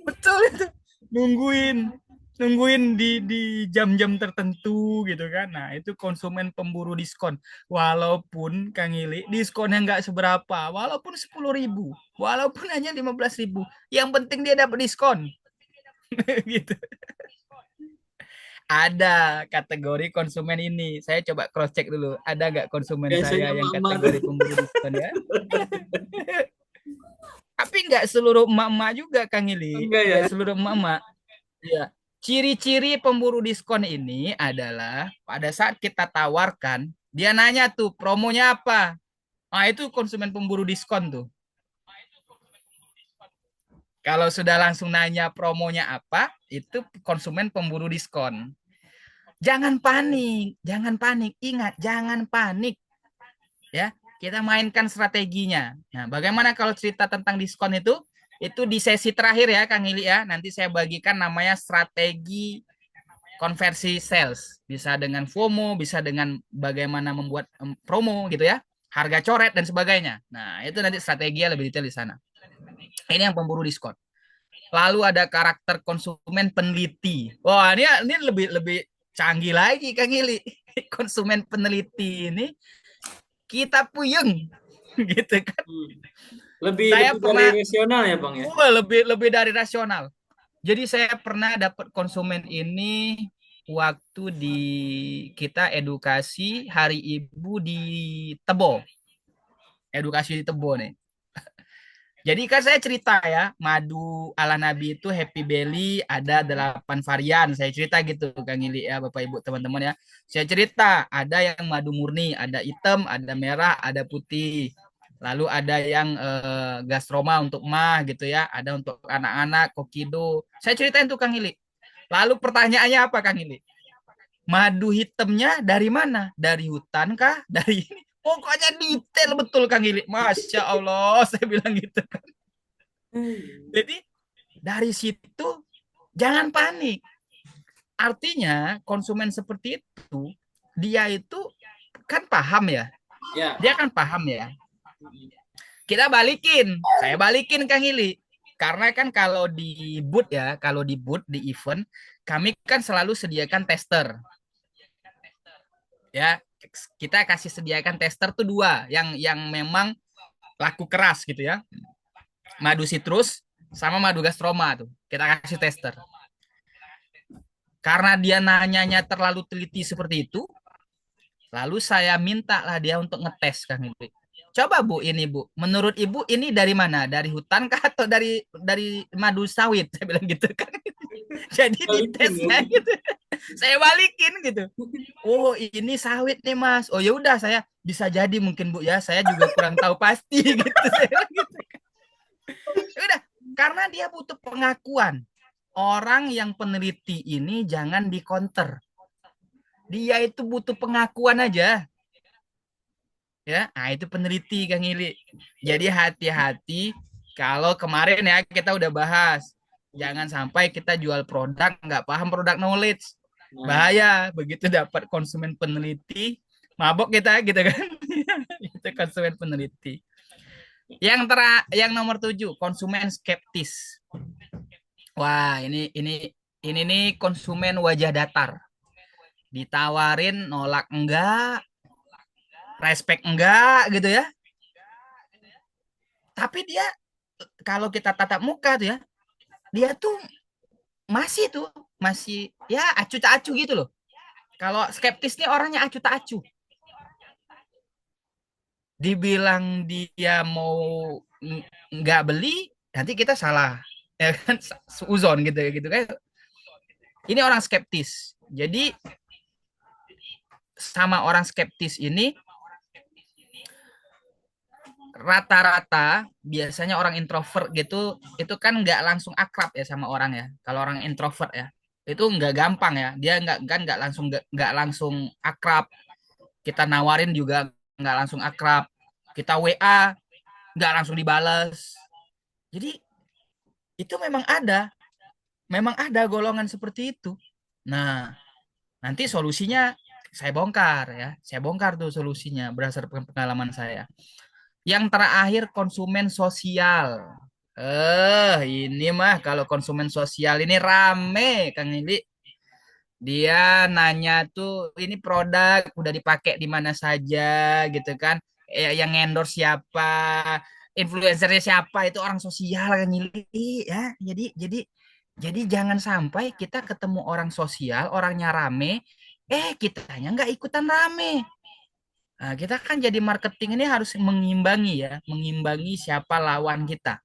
Betul itu. Nungguin nungguin di jam-jam tertentu gitu kan. Nah, itu konsumen pemburu diskon. Walaupun Kang Ili diskonnya nggak seberapa, walaupun 10.000, walaupun hanya 15.000, yang penting dia dapat diskon. Gitu. Ada kategori konsumen ini. Saya coba cross check dulu. Ada nggak konsumen Biasanya saya yang mama kategori pemburu diskon ya? Tapi nggak seluruh emak-emak juga Kang Ili. enggak ya. Nggak seluruh emak-emak. Ya. Ciri-ciri pemburu diskon ini adalah pada saat kita tawarkan, dia nanya tuh promonya apa. Nah, itu konsumen pemburu diskon tuh. Kalau sudah langsung nanya promonya apa, itu konsumen pemburu diskon. Jangan panik, jangan panik. Ingat, jangan panik. Ya, kita mainkan strateginya. Nah, bagaimana kalau cerita tentang diskon itu? Itu di sesi terakhir ya, Kang Ili ya. Nanti saya bagikan namanya strategi konversi sales. Bisa dengan FOMO, bisa dengan bagaimana membuat promo gitu ya. Harga coret dan sebagainya. Nah, itu nanti strateginya lebih detail di sana. Ini yang pemburu diskon. Lalu ada karakter konsumen peneliti. Wah, ini lebih lebih canggih lagi Kang Ili. Konsumen peneliti ini kita puyeng gitu kan. Lebih Saya lebih pernah dari rasional ya Bang ya. lebih dari rasional. Jadi saya pernah dapat konsumen ini waktu di kita edukasi Hari Ibu di Tebo. Edukasi di Tebo nih. Jadi kan saya cerita ya, madu ala Nabi itu Happy Belly ada 8 varian. Saya cerita gitu Kang Ili ya, Bapak Ibu teman-teman ya. Saya cerita ada yang madu murni, ada hitam, ada merah, ada putih. Lalu ada yang gastroma untuk mah gitu ya, ada untuk anak-anak kokido. Saya ceritain tuh Kang Ili. Lalu pertanyaannya apa Kang Ili? Madu hitamnya dari mana? Dari hutan kah? Dari ini? Pokoknya detail betul Kang Ili. Masya Allah, saya bilang gitu. Jadi dari situ jangan panik. Artinya konsumen seperti itu, dia itu kan paham ya. Ya. Dia kan paham ya. Kita balikin, saya balikin Kang Ili. Karena kan kalau di booth ya, kalau di booth di event, kami kan selalu sediakan tester. Ya, kita kasih sediakan tester tuh dua, yang memang laku keras gitu ya. Madu citrus sama madu gastroma tuh. Kita kasih tester. Karena dia nanyanya terlalu teliti seperti itu, lalu saya minta lah dia untuk ngetes Kang Ibu. Coba Bu, ini Bu, menurut Ibu ini dari mana? Dari hutan kah atau dari madu sawit? Saya bilang gitu kan. Jadi Balikin ya. ditesnya gitu. Saya balikin gitu. Oh, ini sawit nih Mas. Oh ya udah, saya bisa jadi mungkin Bu ya. Saya juga kurang tahu pasti gitu. Saya bilang gitu. Ya udah, karena dia butuh pengakuan. Orang yang peneliti ini jangan di-counter. Dia itu butuh pengakuan aja. Ya, nah itu peneliti Kang Ili. Jadi hati-hati kalau kemarin ya kita udah bahas. Jangan sampai kita jual produk nggak paham produk knowledge. Nah, Bahaya begitu dapat konsumen peneliti, mabok kita gitu kan. Itu konsumen peneliti. Yang nomor 7, konsumen skeptis. Wah, ini nih konsumen wajah datar. Ditawarin nolak enggak, respect enggak gitu ya. Tapi dia kalau kita tatap muka tuh ya, dia tuh masih ya acu tak acu gitu loh. Kalau skeptis nih orangnya acu tak acu. Dibilang dia mau nggak beli, nanti kita salah. Ya kan, suzon gitu kan. Ini orang skeptis. Jadi sama orang skeptis ini rata-rata biasanya orang introvert gitu itu kan nggak langsung akrab ya sama orang ya. Kalau orang introvert ya itu nggak gampang ya. Dia nggak langsung akrab. Kita nawarin juga nggak langsung akrab. Kita WA nggak langsung dibales. Jadi itu memang ada golongan seperti itu. Nah, nanti solusinya saya bongkar ya. Saya bongkar tuh solusinya berdasarkan pengalaman saya. Yang terakhir konsumen sosial. Ini mah kalau konsumen sosial ini rame, Kang Ili. Dia nanya tuh ini produk udah dipakai di mana saja gitu kan. Yang endorse siapa, influencernya siapa, itu orang sosial Kang Ili ya. Jadi jangan sampai kita ketemu orang sosial, orangnya rame, kitanya nggak ikutan rame. Nah, kita kan jadi marketing ini harus mengimbangi ya, mengimbangi siapa lawan kita.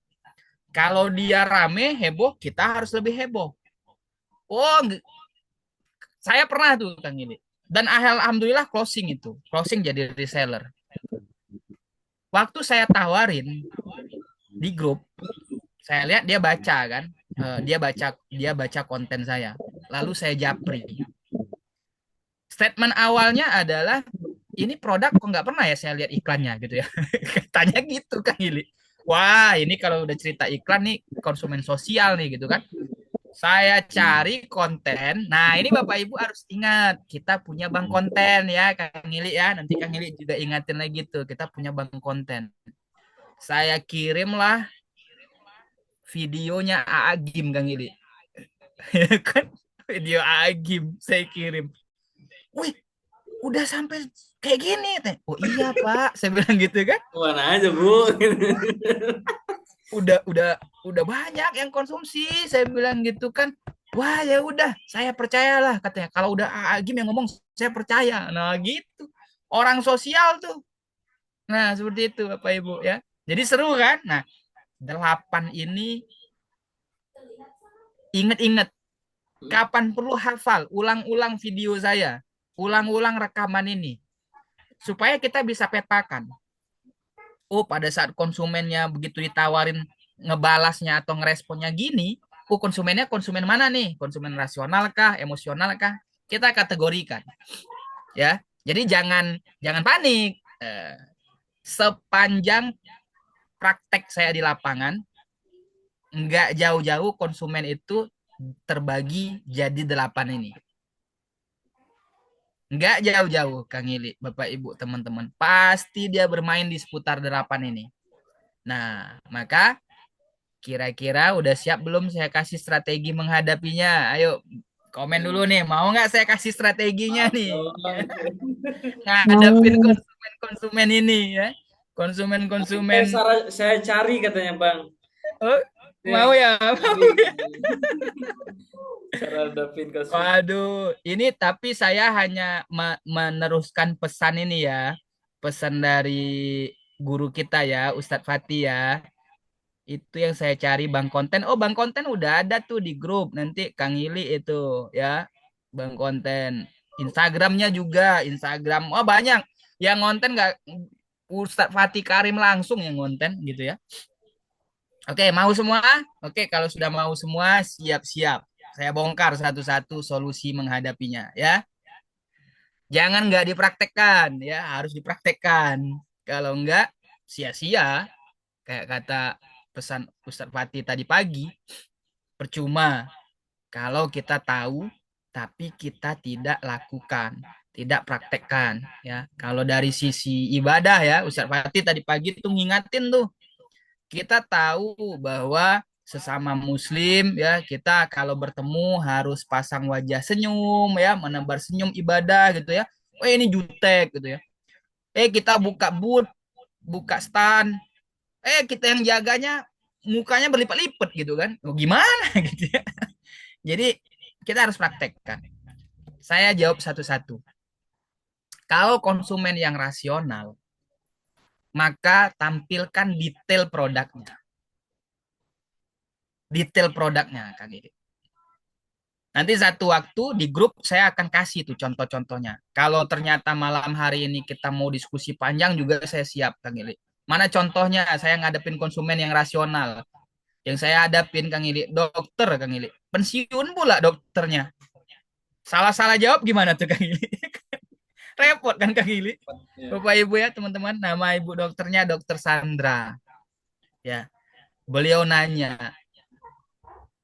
Kalau dia rame, heboh, kita harus lebih heboh. Oh, saya pernah tuh Kang ini. Dan alhamdulillah closing jadi reseller. Waktu saya tawarin di grup, saya lihat dia baca kan, dia baca konten saya. Lalu saya japri. Statement awalnya adalah ini produk kok nggak pernah ya saya lihat iklannya gitu ya. Katanya gitu kan Ili. Wah, ini kalau udah cerita iklan nih konsumen sosial nih gitu kan. Saya cari konten. Nah, ini Bapak Ibu harus ingat, kita punya bank konten ya Kang Ili ya. Nanti Kang Ili juga ingatin lagi tuh, kita punya bank konten. Saya kirimlah videonya AA Gim Kang Ili. Kan video AA Gim saya kirim. Wih, udah sampai kayak gini teh. Oh iya Pak, saya bilang gitu kan. mana aja Bu. Udah banyak yang konsumsi, saya bilang gitu kan. Wah ya udah, saya percayalah katanya. Kalau udah Agim yang ngomong, saya percaya. Nah gitu, orang sosial tuh. Nah seperti itu Bapak Ibu ya. Jadi seru kan. Nah 8 ini inget-inget. Kapan perlu hafal, ulang-ulang video saya, ulang-ulang rekaman ini, supaya kita bisa petakan. Oh, pada saat konsumennya begitu ditawarin ngebalasnya atau ngeresponnya gini, konsumennya konsumen mana nih? Konsumen rasional kah, emosional kah? Kita kategorikan. Ya. Jadi jangan panik. Sepanjang praktek saya di lapangan, nggak jauh-jauh konsumen itu terbagi jadi 8 ini. Nggak jauh-jauh, Kang Ili, Bapak Ibu, teman-teman. Pasti dia bermain di seputar 8 ini. Nah, maka kira-kira udah siap belum saya kasih strategi menghadapinya? Ayo, Komen dulu nih, mau nggak saya kasih strateginya nih? Bang. Ngadapin konsumen-konsumen ini ya. Konsumen-konsumen. Saya cari katanya Bang. Oh, Ya, mau ya? cari. Cara hadapin kasus. Waduh, ini tapi saya hanya meneruskan pesan ini ya. Pesan dari guru kita ya, Ustadz Fatih ya. Itu yang saya cari Bang Konten. Oh, Bang Konten udah ada tuh di grup. Nanti Kang Ili itu ya. Bang Konten. Instagramnya juga. Instagram. Oh, banyak. Yang konten nggak Ustadz Fatih Karim langsung yang konten gitu ya. Oke, mau semua? Oke, kalau sudah mau semua, siap-siap. Saya bongkar satu-satu solusi menghadapinya ya. Jangan nggak dipraktekkan ya, harus dipraktekkan. Kalau nggak, sia-sia. Kayak kata pesan Ustadz Fatih tadi pagi, percuma kalau kita tahu tapi kita tidak lakukan, tidak praktekkan ya. Kalau dari sisi ibadah ya, Ustadz Fatih tadi pagi tuh ngingatin tuh, kita tahu bahwa sesama muslim ya, kita kalau bertemu harus pasang wajah senyum ya, menebar senyum ibadah gitu ya. Oh, ini jutek gitu ya. Kita buka booth, buka stand, kita yang jaganya mukanya berlipat-lipat gitu kan. Oh, gimana gitu ya. Jadi kita harus praktekkan. Saya jawab satu-satu. Kalau konsumen yang rasional, maka tampilkan detail produknya. Detail produknya, Kang Iri. Nanti satu waktu di grup saya akan kasih tuh contoh-contohnya. Kalau ternyata malam hari ini kita mau diskusi panjang juga saya siap, Kang Ili. Mana contohnya saya ngadepin konsumen yang rasional. Yang saya hadapin, Kang Ili, dokter, Kang Ili. Pensiun pula dokternya. Salah-salah jawab gimana tuh, Kang Ili? Repot kan, Kang Ili? Ya. Bapak Ibu ya, teman-teman. Nama ibu dokternya Dokter Sandra. Ya, beliau nanya,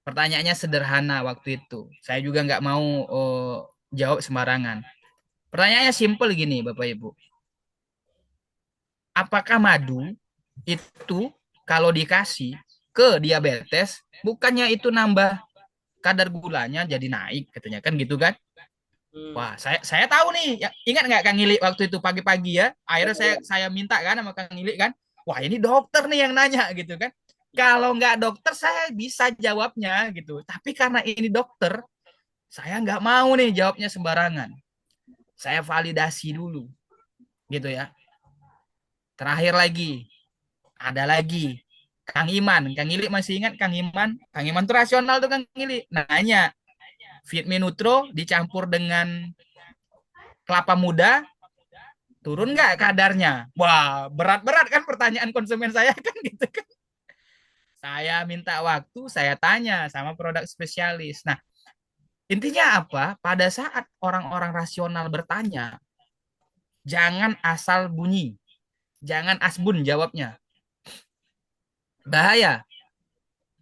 pertanyaannya sederhana waktu itu. Saya juga nggak mau jawab sembarangan. Pertanyaannya simpel gini, Bapak Ibu. Apakah madu itu kalau dikasih ke diabetes, bukannya itu nambah kadar gulanya jadi naik katanya kan gitu kan? Wah, saya tahu nih. Ya, ingat nggak Kang Ili waktu itu pagi-pagi ya? Akhirnya saya minta kan sama Kang Ili kan. Wah, ini dokter nih yang nanya gitu kan. Kalau nggak dokter saya bisa jawabnya gitu. Tapi karena ini dokter, saya nggak mau nih jawabnya sembarangan. Saya validasi dulu gitu ya. Terakhir lagi, ada lagi. Kang Iman, Kang Ili masih ingat Kang Iman? Kang Iman tuh rasional tuh Kang Ili. Nanya, Fitmi Nutro dicampur dengan kelapa muda, turun nggak kadarnya? Wah, berat-berat kan pertanyaan konsumen saya kan gitu kan. Saya minta waktu, saya tanya sama produk spesialis. Nah, intinya apa? Pada saat orang-orang rasional bertanya, jangan asal bunyi. Jangan asbun jawabnya. Bahaya.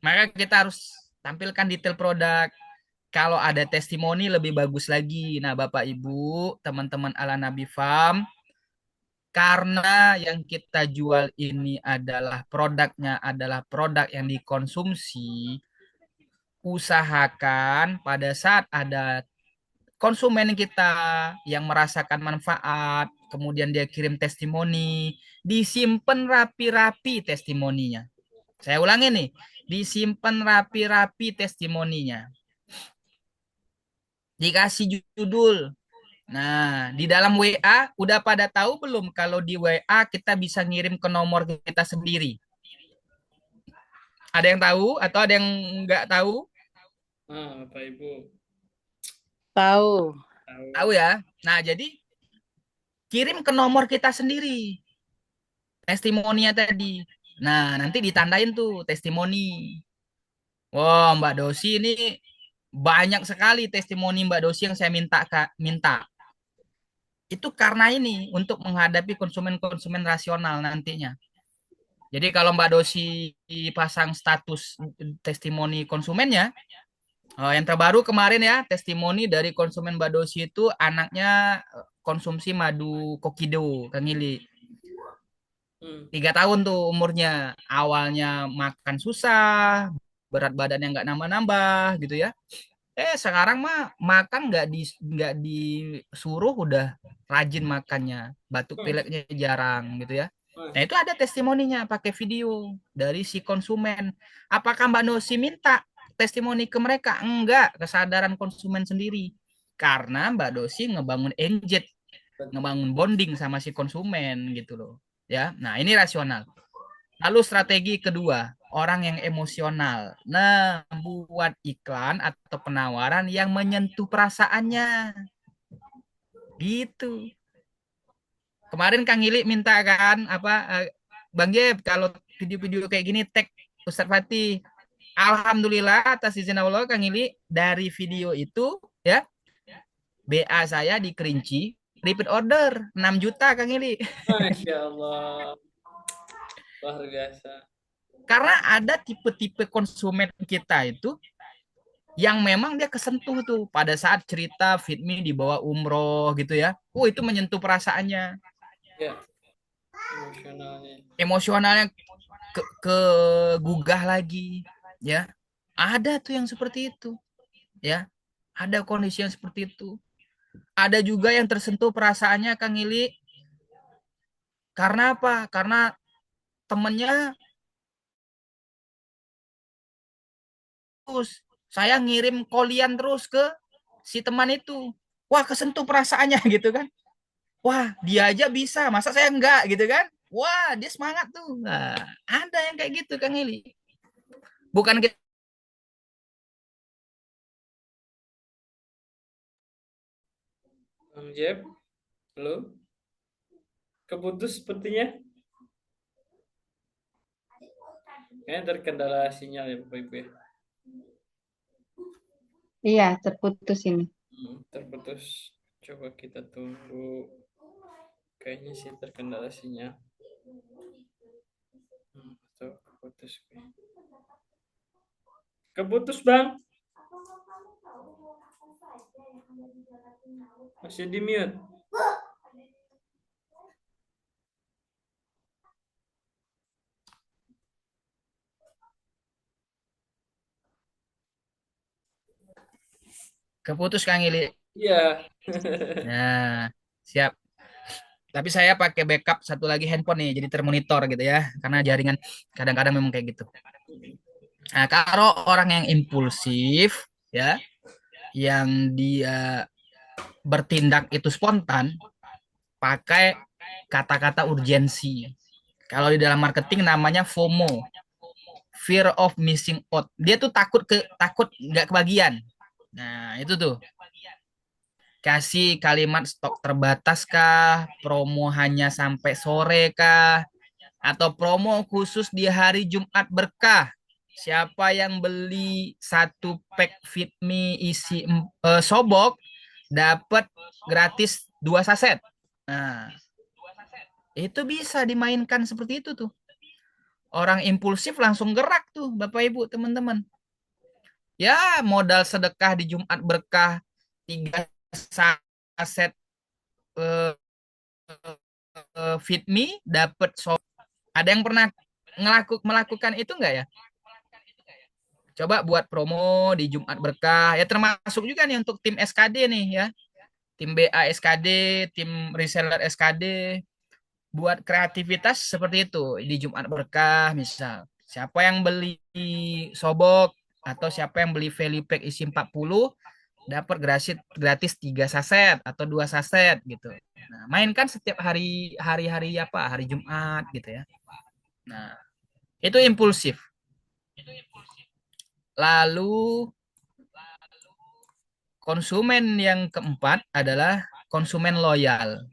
Maka kita harus tampilkan detail produk. Kalau ada testimoni lebih bagus lagi. Nah, Bapak Ibu, teman-teman Ala Nabi Farm, karena yang kita jual ini adalah produknya adalah produk yang dikonsumsi, usahakan pada saat ada konsumen kita yang merasakan manfaat, kemudian dia kirim testimoni, disimpan rapi-rapi testimoninya. Saya ulangi nih, disimpan rapi-rapi testimoninya. Dikasih judul. Nah, di dalam WA udah pada tahu belum kalau di WA kita bisa ngirim ke nomor kita sendiri? Ada yang tahu atau ada yang nggak tahu? Bapak Ibu. Tahu. Tahu ya. Nah, jadi kirim ke nomor kita sendiri testimoninya tadi. Nah, nanti ditandain tuh testimoni. Wah, Mbak Dosi ini banyak sekali testimoni Mbak Dosi yang saya minta. Itu karena ini untuk menghadapi konsumen-konsumen rasional nantinya. Jadi kalau Mbak Dosi pasang status testimoni konsumennya, yang terbaru kemarin ya, testimoni dari konsumen Mbak Dosi itu anaknya konsumsi madu kokido, Kang Ili. 3 tahun tuh umurnya. Awalnya makan susah, berat badannya nggak nambah-nambah gitu ya. Sekarang mah makan nggak disuruh udah rajin makannya, batuk Hmm, pileknya jarang gitu ya. hmm. Nah itu ada testimoninya pakai video dari si konsumen. Apakah Mbak Nosi minta testimoni ke mereka? Enggak, kesadaran konsumen sendiri. Karena Mbak Dosi ngebangun engage, ngebangun bonding sama si konsumen gitu loh. Ya, nah ini rasional. Lalu strategi kedua, orang yang emosional. Nah, buat iklan atau penawaran yang menyentuh perasaannya. Gitu. Kemarin Kang Ili minta kan apa Bang Jeb kalau video-video kayak gini tag Ustadz Fatih. Alhamdulillah atas izin Allah Kang Ili dari video itu ya BA saya di Kerinci repeat order 6 juta Kang Ili. Masya Allah, luar biasa. Karena ada tipe-tipe konsumen kita itu yang memang dia kesentuh tuh pada saat cerita Fitmi dibawa umroh gitu ya. Itu menyentuh perasaannya, Ya, emosionalnya. emosionalnya ke gugah lagi ya. Ada tuh yang seperti itu ya. Ada kondisi yang seperti itu. Ada juga yang tersentuh perasaannya Kang Ili karena apa? Karena temennya terus saya ngirim kolian terus ke si teman itu. Wah, kesentuh perasaannya gitu kan. Wah, dia aja bisa, masa saya enggak gitu kan? Wah, dia semangat tuh. Nah, ada yang kayak gitu Kang Eli. Bukan kita Bang Jeb, halo? Keputus sepertinya. Kayaknya terkendala sinyal ya Bapak Ibu ya. Iya, terputus ini. Terputus. Coba kita tunggu. Kayaknya sih terkendala sinyal. Atau keputus. Keputus Bang. Masih di mute. keputus Kang Eli. Iya. Nah, siap. Tapi saya pakai backup satu lagi handphone nih, jadi termonitor gitu ya. Karena jaringan kadang-kadang memang kayak gitu. Nah, kalau orang yang impulsif ya, yang dia bertindak itu spontan, pakai kata-kata urgensi. Kalau di dalam marketing namanya FOMO, fear of missing out. Dia tuh takut nggak kebagian. Nah, itu tuh. Kasih kalimat stok terbatas kah, promo hanya sampai sore kah, atau promo khusus di hari Jumat berkah. Siapa yang beli satu pack Fit Me isi sobok dapat gratis 2 saset. Nah, itu bisa dimainkan seperti itu tuh. Orang impulsif langsung gerak tuh, Bapak Ibu, teman-teman. Ya, modal sedekah di Jumat berkah 3 saset eh, Feed Me dapat ada yang pernah melakukan itu enggak ya? Coba buat promo di Jumat berkah ya, termasuk juga nih untuk tim SKD nih ya. Tim BA SKD, tim reseller SKD buat kreativitas seperti itu di Jumat berkah misal. Siapa yang beli sobok atau siapa yang beli value pack isi 40 dapat gratis 3 saset atau 2 saset gitu. Nah, mainkan setiap hari-hari apa? Hari Jumat gitu ya. Nah, itu impulsif. Lalu konsumen yang keempat adalah konsumen loyal.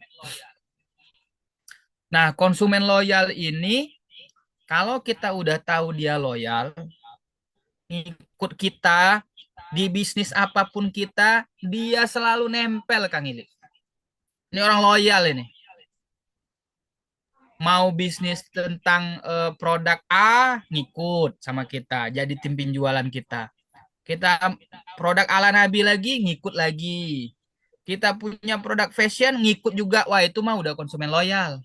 Nah, konsumen loyal ini kalau kita udah tahu dia loyal, ikut kita di bisnis apapun kita, dia selalu nempel Kang Ili. Ini orang loyal ini. Mau bisnis tentang produk A, ngikut sama kita, jadi tim penjualan kita. Kita produk ala Nabi lagi, ngikut lagi. Kita punya produk fashion, ngikut juga. Wah, itu mah udah konsumen loyal.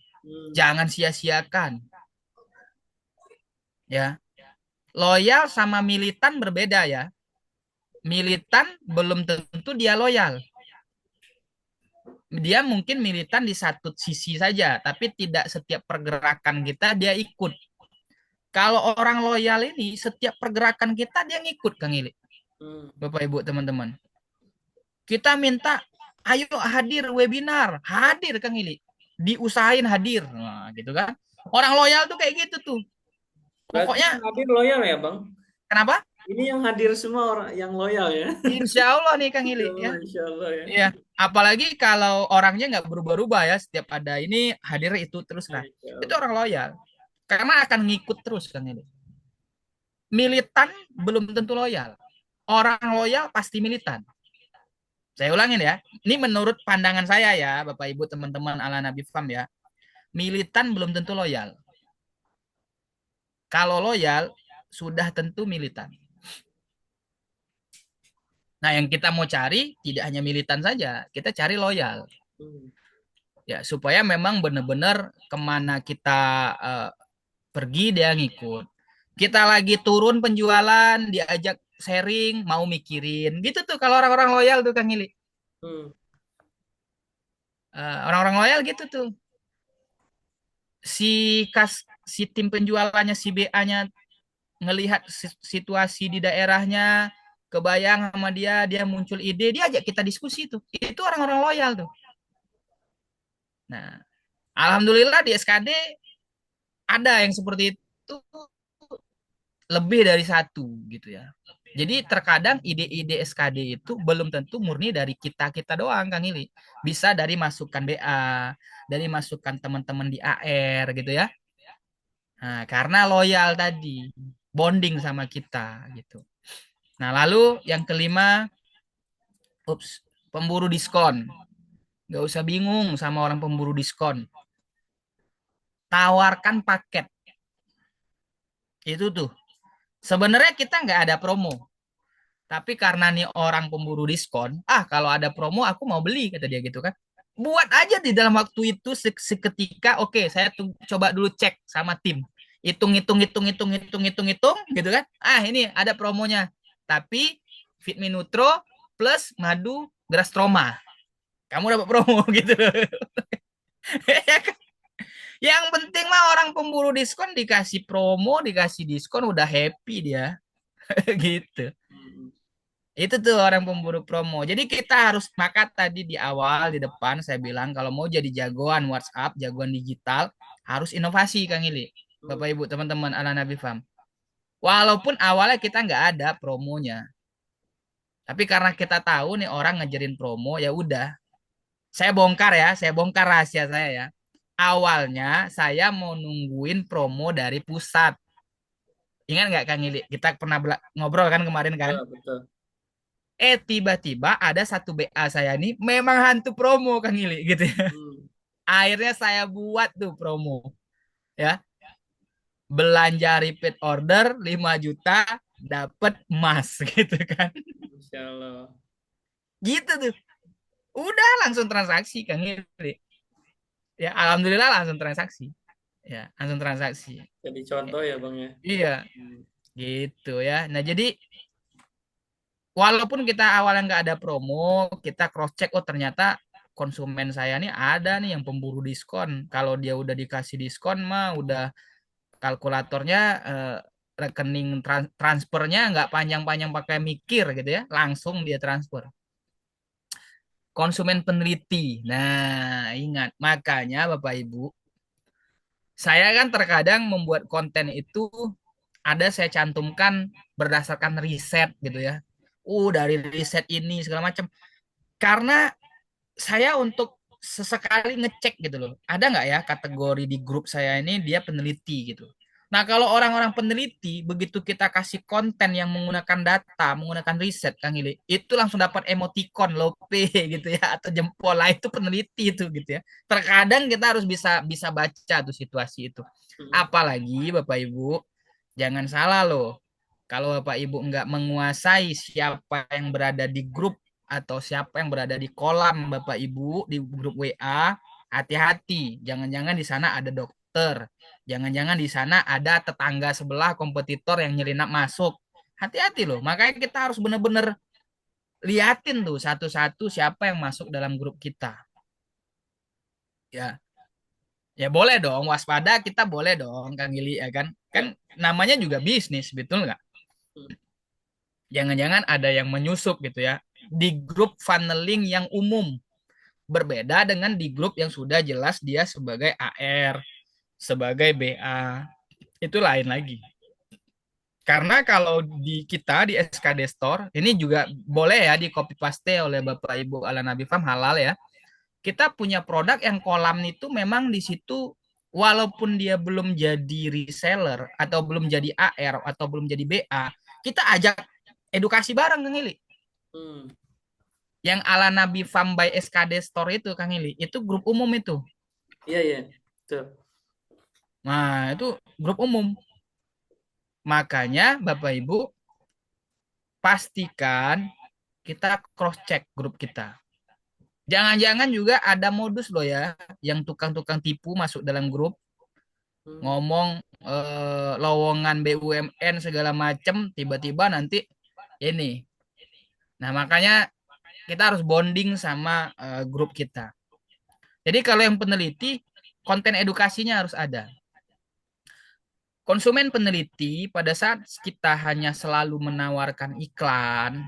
Jangan sia-siakan. Ya. Loyal sama militan berbeda ya. Militan belum tentu dia loyal. Dia mungkin militan di satu sisi saja, tapi tidak setiap pergerakan kita dia ikut. Kalau orang loyal ini, setiap pergerakan kita dia ngikut, Kang Ili. Bapak Ibu teman-teman. Kita minta, ayo hadir webinar, hadir Kang Ili. Diusahain hadir, nah, gitu kan. Orang loyal tuh kayak gitu tuh. Berarti Pokoknya, yang hadir loyal ya, Bang? kenapa? Ini yang hadir semua orang yang loyal ya. Insya Allah nih Kang Ili ya. Insya Allah ya. Iya, apalagi kalau orangnya nggak berubah-ubah ya, setiap ada ini hadir itu terus lah. Insya Itu Allah. orang loyal. Karena akan ngikut terus Kang Ili. Militan belum tentu loyal. Orang loyal pasti militan. Saya ulangin ya. Ini menurut pandangan saya ya, Bapak Ibu teman-teman ala Nabi Fam ya. Militan belum tentu loyal. Kalau loyal sudah tentu militan. Nah, yang kita mau cari tidak hanya militan saja, kita cari loyal. Ya, supaya memang benar-benar kemana kita pergi dia ngikut. Kita lagi turun penjualan, diajak sharing, mau mikirin. Gitu tuh kalau orang-orang loyal tuh Kang Ili. Orang-orang loyal gitu tuh. Si tim penjualannya, si BA-nya ngelihat situasi di daerahnya, kebayang sama dia muncul ide, dia ajak kita diskusi tuh. Itu orang-orang loyal tuh. Nah, alhamdulillah di SKD ada yang seperti itu lebih dari satu gitu ya. Jadi terkadang ide-ide SKD itu belum tentu murni dari kita-kita doang Kang Ili. Bisa dari masukan BA, dari masukan teman-teman di AR gitu ya. Nah, karena loyal tadi, bonding sama kita gitu. Nah, lalu yang kelima, pemburu diskon. Gak usah bingung sama orang pemburu diskon. Tawarkan paket. Itu tuh. Sebenarnya kita nggak ada promo. Tapi karena nih orang pemburu diskon, kalau ada promo aku mau beli, kata dia gitu kan. Buat aja di dalam waktu itu seketika, oke, saya coba dulu cek sama tim. Hitung, gitu kan. Ini ada promonya. Tapi Fitmi Nutro plus madu Grastroma. Kamu dapat promo gitu. Ya kan? Yang penting mah orang pemburu diskon dikasih promo, dikasih diskon udah happy dia. Gitu. Itu tuh orang pemburu promo. Jadi kita harus sepakat tadi di awal, di depan saya bilang kalau mau jadi jagoan WhatsApp, jagoan digital, harus inovasi Kang Ili. Bapak Ibu teman-teman ala Nabi Fam. Walaupun awalnya kita nggak ada promonya. Tapi karena kita tahu nih orang ngejarin promo, ya udah. Saya bongkar rahasia saya ya. Awalnya saya mau nungguin promo dari pusat. Ingat nggak Kang Ili? Kita pernah ngobrol kan kemarin kan? Ya, betul. Tiba-tiba ada satu BA saya nih memang hantu promo Kang Ili gitu ya. Akhirnya saya buat tuh promo. Ya. Belanja repeat order 5 juta dapat emas gitu kan. Insya Allah. Gitu tuh. Udah langsung transaksi Kang Ili. Ya, alhamdulillah langsung transaksi. Ya, langsung transaksi. Jadi contoh ya Bang ya. Iya. Gitu ya. Nah, jadi walaupun kita awalnya nggak ada promo, kita cross check, oh ternyata konsumen saya nih ada nih yang pemburu diskon. Kalau dia udah dikasih diskon mah udah kalkulatornya rekening transfernya nggak panjang-panjang pakai mikir gitu ya, langsung dia transfer. Konsumen peneliti. Nah, ingat makanya Bapak Ibu, saya kan terkadang membuat konten itu ada saya cantumkan berdasarkan riset gitu ya. Dari riset ini segala macam. Karena saya untuk sesekali ngecek gitu loh. Ada nggak ya kategori di grup saya ini dia peneliti gitu. Nah, kalau orang-orang peneliti, begitu kita kasih konten yang menggunakan data, menggunakan riset, Kang Ili, itu langsung dapat emoticon, lope gitu ya, atau jempol lah, itu peneliti itu gitu ya. Terkadang kita harus bisa bisa baca tuh situasi itu. Apalagi Bapak Ibu, jangan salah loh. Kalau Bapak Ibu nggak menguasai siapa yang berada di grup atau siapa yang berada di kolam Bapak Ibu di grup WA, hati-hati. Jangan-jangan di sana ada dokter. Jangan-jangan di sana ada tetangga sebelah kompetitor yang nyelinap masuk. Hati-hati loh. Makanya kita harus benar-benar liatin tuh satu-satu siapa yang masuk dalam grup kita. Ya, ya boleh dong waspada, kita boleh dong Kang Gili ya kan. Kan namanya juga bisnis, betul nggak? Jangan-jangan ada yang menyusup gitu ya di grup funneling yang umum. Berbeda dengan di grup yang sudah jelas dia sebagai AR, sebagai BA. Itu lain lagi. Karena kalau di kita di SKD Store, ini juga boleh ya di copy paste oleh Bapak Ibu Ala Nabi Fam, halal ya. Kita punya produk yang kolam itu memang di situ walaupun dia belum jadi reseller atau belum jadi AR atau belum jadi BA, kita ajak edukasi bareng Kang Ili. Hmm. Yang Ala Nabi Farm by SKD Store itu Kang Ili, itu grup umum itu. Iya, iya. Betul. Nah, itu grup umum. Makanya Bapak Ibu pastikan kita cross check grup kita. Jangan-jangan juga ada modus loh ya, yang tukang-tukang tipu masuk dalam grup, ngomong lowongan BUMN segala macem, tiba-tiba nanti ini. Nah, makanya kita harus bonding sama grup kita. Jadi kalau yang peneliti, konten edukasinya harus ada. Konsumen peneliti pada saat kita hanya selalu menawarkan iklan,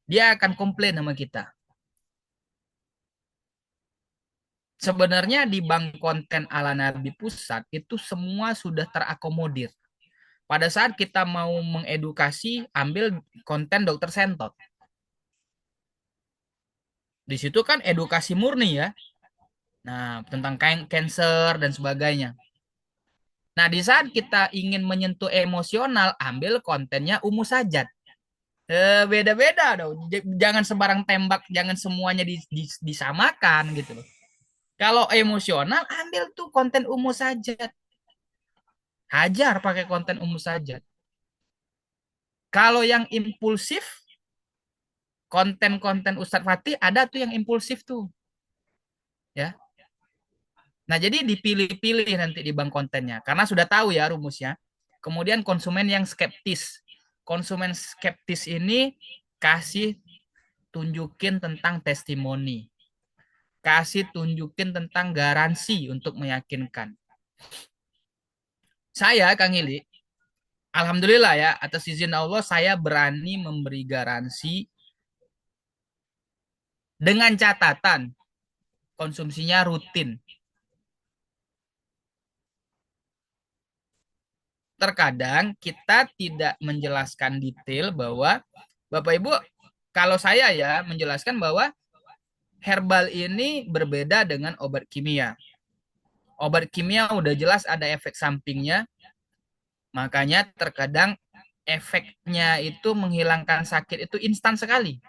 dia akan komplain sama kita. Sebenarnya di bank konten ala Nabi Pusat itu semua sudah terakomodir. Pada saat kita mau mengedukasi, ambil konten dokter Sentot. Di situ kan edukasi murni ya. Nah, tentang cancer dan sebagainya. Nah, di saat kita ingin menyentuh emosional, ambil kontennya Umu Sajat. Beda-beda dong. Jangan sembarang tembak, jangan semuanya disamakan gitu loh. Kalau emosional, ambil tuh konten Umu Sajat. Hajar pakai konten Umu Sajat. Kalau yang impulsif, konten-konten Ustadz Fatih ada tuh yang impulsif tuh. Ya. Nah, jadi dipilih-pilih nanti di bank kontennya. Karena sudah tahu ya rumusnya. Kemudian konsumen yang skeptis. Konsumen skeptis ini kasih tunjukin tentang testimoni. Kasih tunjukin tentang garansi untuk meyakinkan. Saya, Kang Ili, alhamdulillah ya, atas izin Allah saya berani memberi garansi dengan catatan konsumsinya rutin. Terkadang kita tidak menjelaskan detail bahwa Bapak Ibu, kalau saya ya menjelaskan bahwa herbal ini berbeda dengan obat kimia. Obat kimia udah jelas ada efek sampingnya, makanya terkadang efeknya itu menghilangkan sakit itu instan sekali.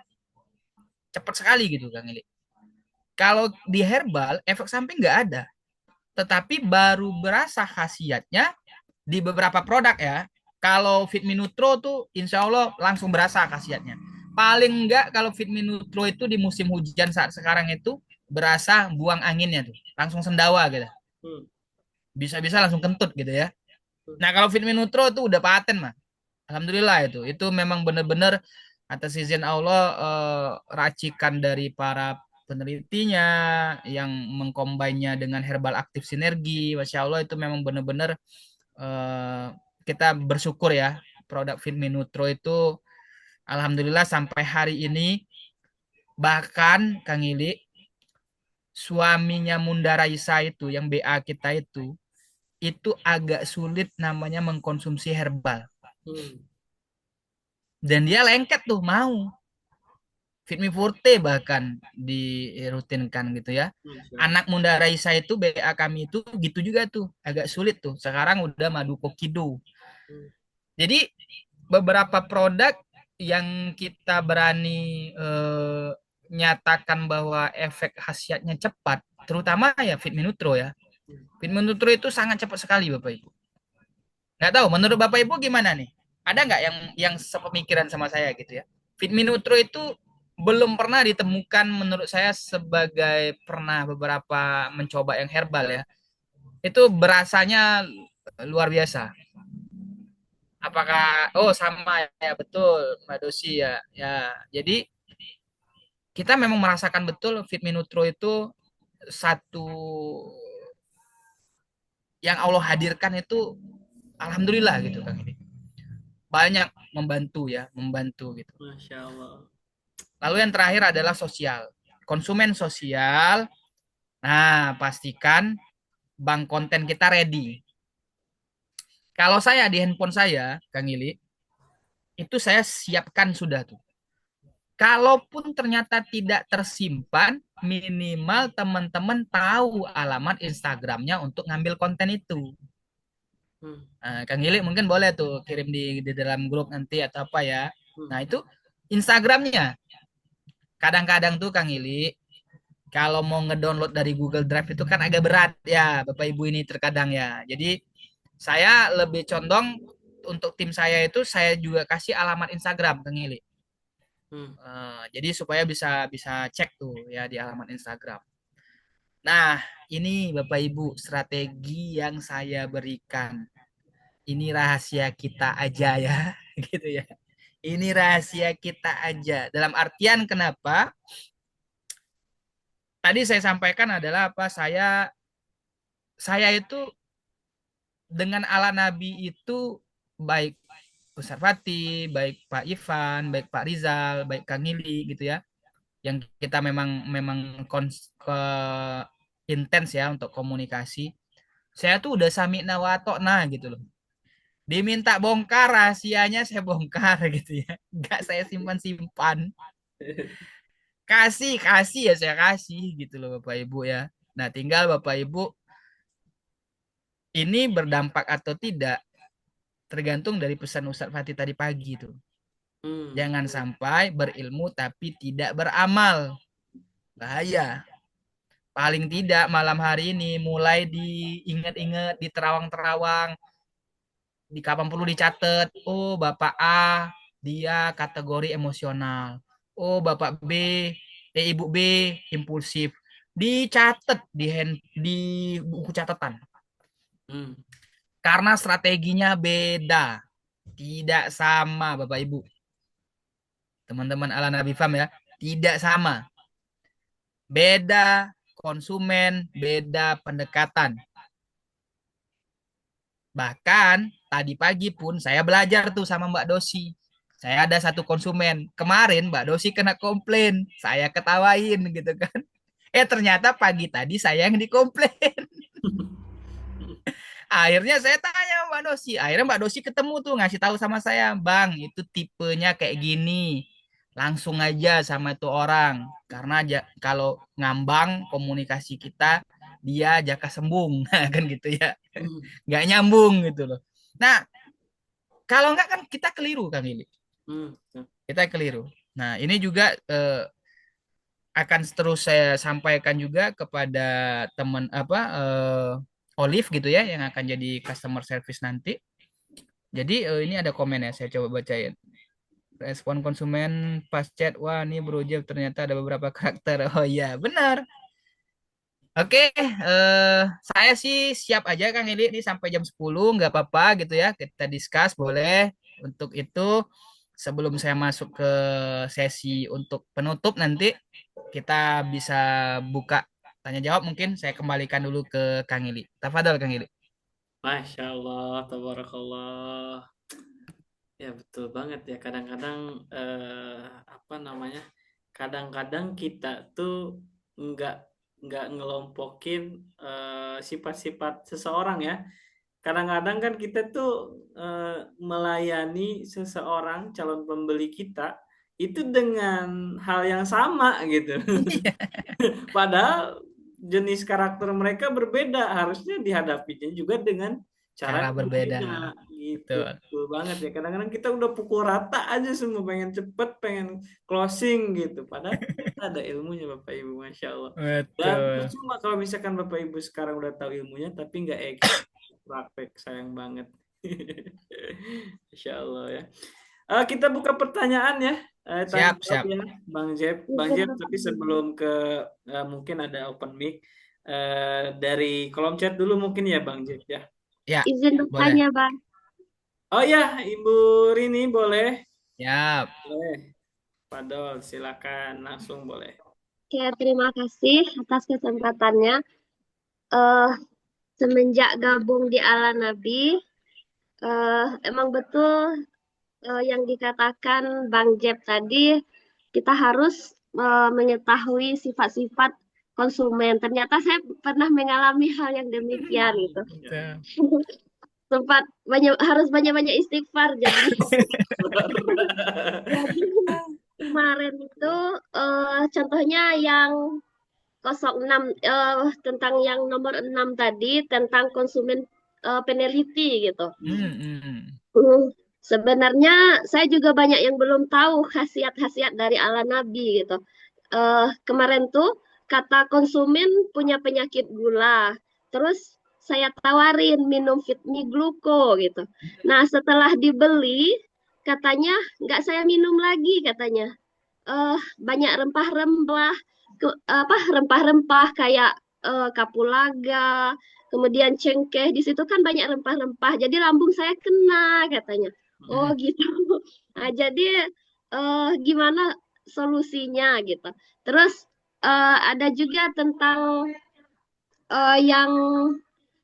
Cepat sekali gitu Kang Ili. Kalau di herbal efek samping nggak ada. Tetapi baru berasa khasiatnya di beberapa produk ya. Kalau Fitmi Nutro tuh insya Allah langsung berasa khasiatnya. Paling enggak kalau Fitmi Nutro itu di musim hujan saat sekarang itu berasa buang anginnya tuh. Langsung sendawa gitu. Bisa-bisa langsung kentut gitu ya. Nah kalau Fitmi Nutro tuh udah paten mah. Alhamdulillah itu. Itu memang benar-benar atas izin Allah racikan dari para penelitinya yang mengkombinnya dengan herbal aktif sinergi. Masya Allah itu memang benar-benar kita bersyukur ya produk Fitmi Nutro itu alhamdulillah sampai hari ini bahkan Kang Ili suaminya Munda Raisa itu yang BA kita itu agak sulit namanya mengkonsumsi herbal. Dan dia lengket tuh mau. Fitmi Forte bahkan dirutinkan gitu ya. Anak Munda Raisa itu BA kami itu gitu juga tuh, agak sulit tuh. Sekarang udah madu kokido. Jadi beberapa produk yang kita berani nyatakan bahwa efek khasiatnya cepat, terutama ya Fitmi Nutro ya. Fitmi Nutro itu sangat cepat sekali Bapak Ibu. Nggak tahu menurut Bapak Ibu gimana nih? Ada nggak yang sepemikiran sama saya gitu ya? Fitmi Nutro itu belum pernah ditemukan menurut saya sebagai pernah beberapa mencoba yang herbal ya. Itu berasanya luar biasa. Apakah sama ya betul Mbak Dosi ya. Ya, jadi kita memang merasakan betul Fit Me Nutro itu satu yang Allah hadirkan itu alhamdulillah gitu Kang ini. Banyak membantu ya, membantu gitu. Masya Allah. Lalu yang terakhir adalah sosial. Konsumen sosial. Nah, pastikan bank konten kita ready. Kalau saya di handphone saya, Kang Ili, itu saya siapkan sudah tuh. Kalaupun ternyata tidak tersimpan, minimal teman-teman tahu alamat Instagramnya untuk ngambil konten itu. Hmm. Nah, Kang Ili mungkin boleh tuh kirim di dalam grup nanti atau apa ya. Hmm. Nah, itu Instagramnya. Kadang-kadang tuh Kang Ili, kalau mau ngedownload dari Google Drive itu kan agak berat ya, Bapak Ibu ini terkadang ya. Jadi saya lebih condong untuk tim saya itu saya juga kasih alamat Instagram Kang Ili. Hmm. Jadi supaya bisa bisa cek tuh ya di alamat Instagram. Nah, ini Bapak Ibu strategi yang saya berikan. Ini rahasia kita aja ya, gitu ya. Ini rahasia kita aja. Dalam artian kenapa? Tadi saya sampaikan adalah apa? Saya itu dengan ala Nabi itu baik Ustaz Fatih, baik Pak Ivan, baik Pak Rizal, baik Kang Ili gitu ya. Yang kita memang memang intens ya untuk komunikasi. Saya tuh udah sami'na wa ta'na gitu loh. Diminta bongkar rahasianya saya bongkar gitu ya. Enggak saya simpan-simpan. Kasih ya saya kasih gitu loh Bapak Ibu ya. Nah, tinggal Bapak Ibu ini berdampak atau tidak tergantung dari pesan Ustadz Fatih tadi pagi tuh. Jangan sampai berilmu tapi tidak beramal. Bahaya. Paling tidak malam hari ini mulai diingat-ingat, diterawang-terawang, di kapan perlu dicatat. Oh, Bapak A, dia kategori emosional. Oh, Bapak B, Ibu B, impulsif. Dicatat di buku catatan. Karena strateginya beda. Tidak sama, Bapak Ibu. Teman-teman ala Nabi Fam ya. Tidak sama. Beda konsumen, beda pendekatan. Bahkan tadi pagi pun saya belajar tuh sama Mbak Dosi. Saya ada satu konsumen. Kemarin Mbak Dosi kena komplain. Saya ketawain gitu kan. Ternyata pagi tadi saya yang dikomplain. Akhirnya saya tanya Mbak Dosi. Akhirnya Mbak Dosi ketemu tuh ngasih tahu sama saya, Bang, itu tipenya kayak gini. Langsung aja sama itu orang. Karena kalau ngambang komunikasi kita dia jaka sembung kan gitu ya. Nggak nyambung gitu loh. Nah, kalau nggak kan kita keliru Kang Ili. Kita keliru. Nah, ini juga akan terus saya sampaikan juga kepada teman Olive gitu ya yang akan jadi customer service nanti. Jadi ini ada komen ya, saya coba bacain. Respon konsumen pas chat, wah ini Bro Jeff ternyata ada beberapa karakter. Oh iya, benar. Oke, saya sih siap aja Kang Eli ini sampai jam 10 nggak apa-apa gitu ya. Kita discuss boleh. Untuk itu sebelum saya masuk ke sesi untuk penutup nanti kita bisa buka tanya jawab mungkin saya kembalikan dulu ke Kang Eli. Tafadhol Kang Eli. Masya Allah, tabarakallah. Ya betul banget ya. Kadang-kadang apa namanya? Kadang-kadang kita tuh nggak ngelompokin sifat-sifat seseorang ya. Kadang-kadang kan kita tuh melayani seseorang calon pembeli kita itu dengan hal yang sama gitu. Padahal jenis karakter mereka berbeda, harusnya dihadapinya juga dengan cara Cara yang berbeda. gitu. Betul. Betul banget ya. Kadang-kadang kita udah pukul rata aja semua, pengen cepet, pengen closing gitu. Padahal kita ada ilmunya Bapak Ibu, Masya Allah. Dan Betul. percuma kalau misalkan Bapak Ibu sekarang udah tahu ilmunya, tapi nggak praktek, sayang banget. Masya Allah ya. Kita buka pertanyaan ya. Tanya Siap, jawab siap. ya, Bang Jeb, tapi sebelum ke mungkin ada open mic dari kolom chat dulu mungkin ya Bang Jeb ya. Ya, Izin boleh. bertanya, Bang. Oh ya, Ibu Rini boleh. Siap. Boleh. Fadol, silakan langsung boleh. Oke, terima kasih atas kesempatannya. Eh, Semenjak gabung di Ala Nabi, emang betul yang dikatakan Bang Jeb tadi, kita harus mengetahui sifat-sifat konsumen. Ternyata saya pernah mengalami hal yang demikian gitu. Ya. Harus banyak-banyak istighfar jadinya. Jadi kemarin itu contohnya yang 06 tentang yang nomor 6 tadi tentang konsumen peneliti gitu. Sebenarnya saya juga banyak yang belum tahu khasiat-khasiat dari ala Nabi gitu. Kemarin tuh kata konsumen punya penyakit gula. Terus saya tawarin minum Fitmi Gluko gitu. Nah setelah dibeli katanya nggak saya minum lagi katanya. Banyak rempah-rempah rempah-rempah kayak kapulaga, kemudian cengkeh. Di situ kan banyak rempah-rempah. Jadi lambung saya kena katanya. Oh gitu. Nah, jadi gimana solusinya gitu. Terus ada juga tentang yang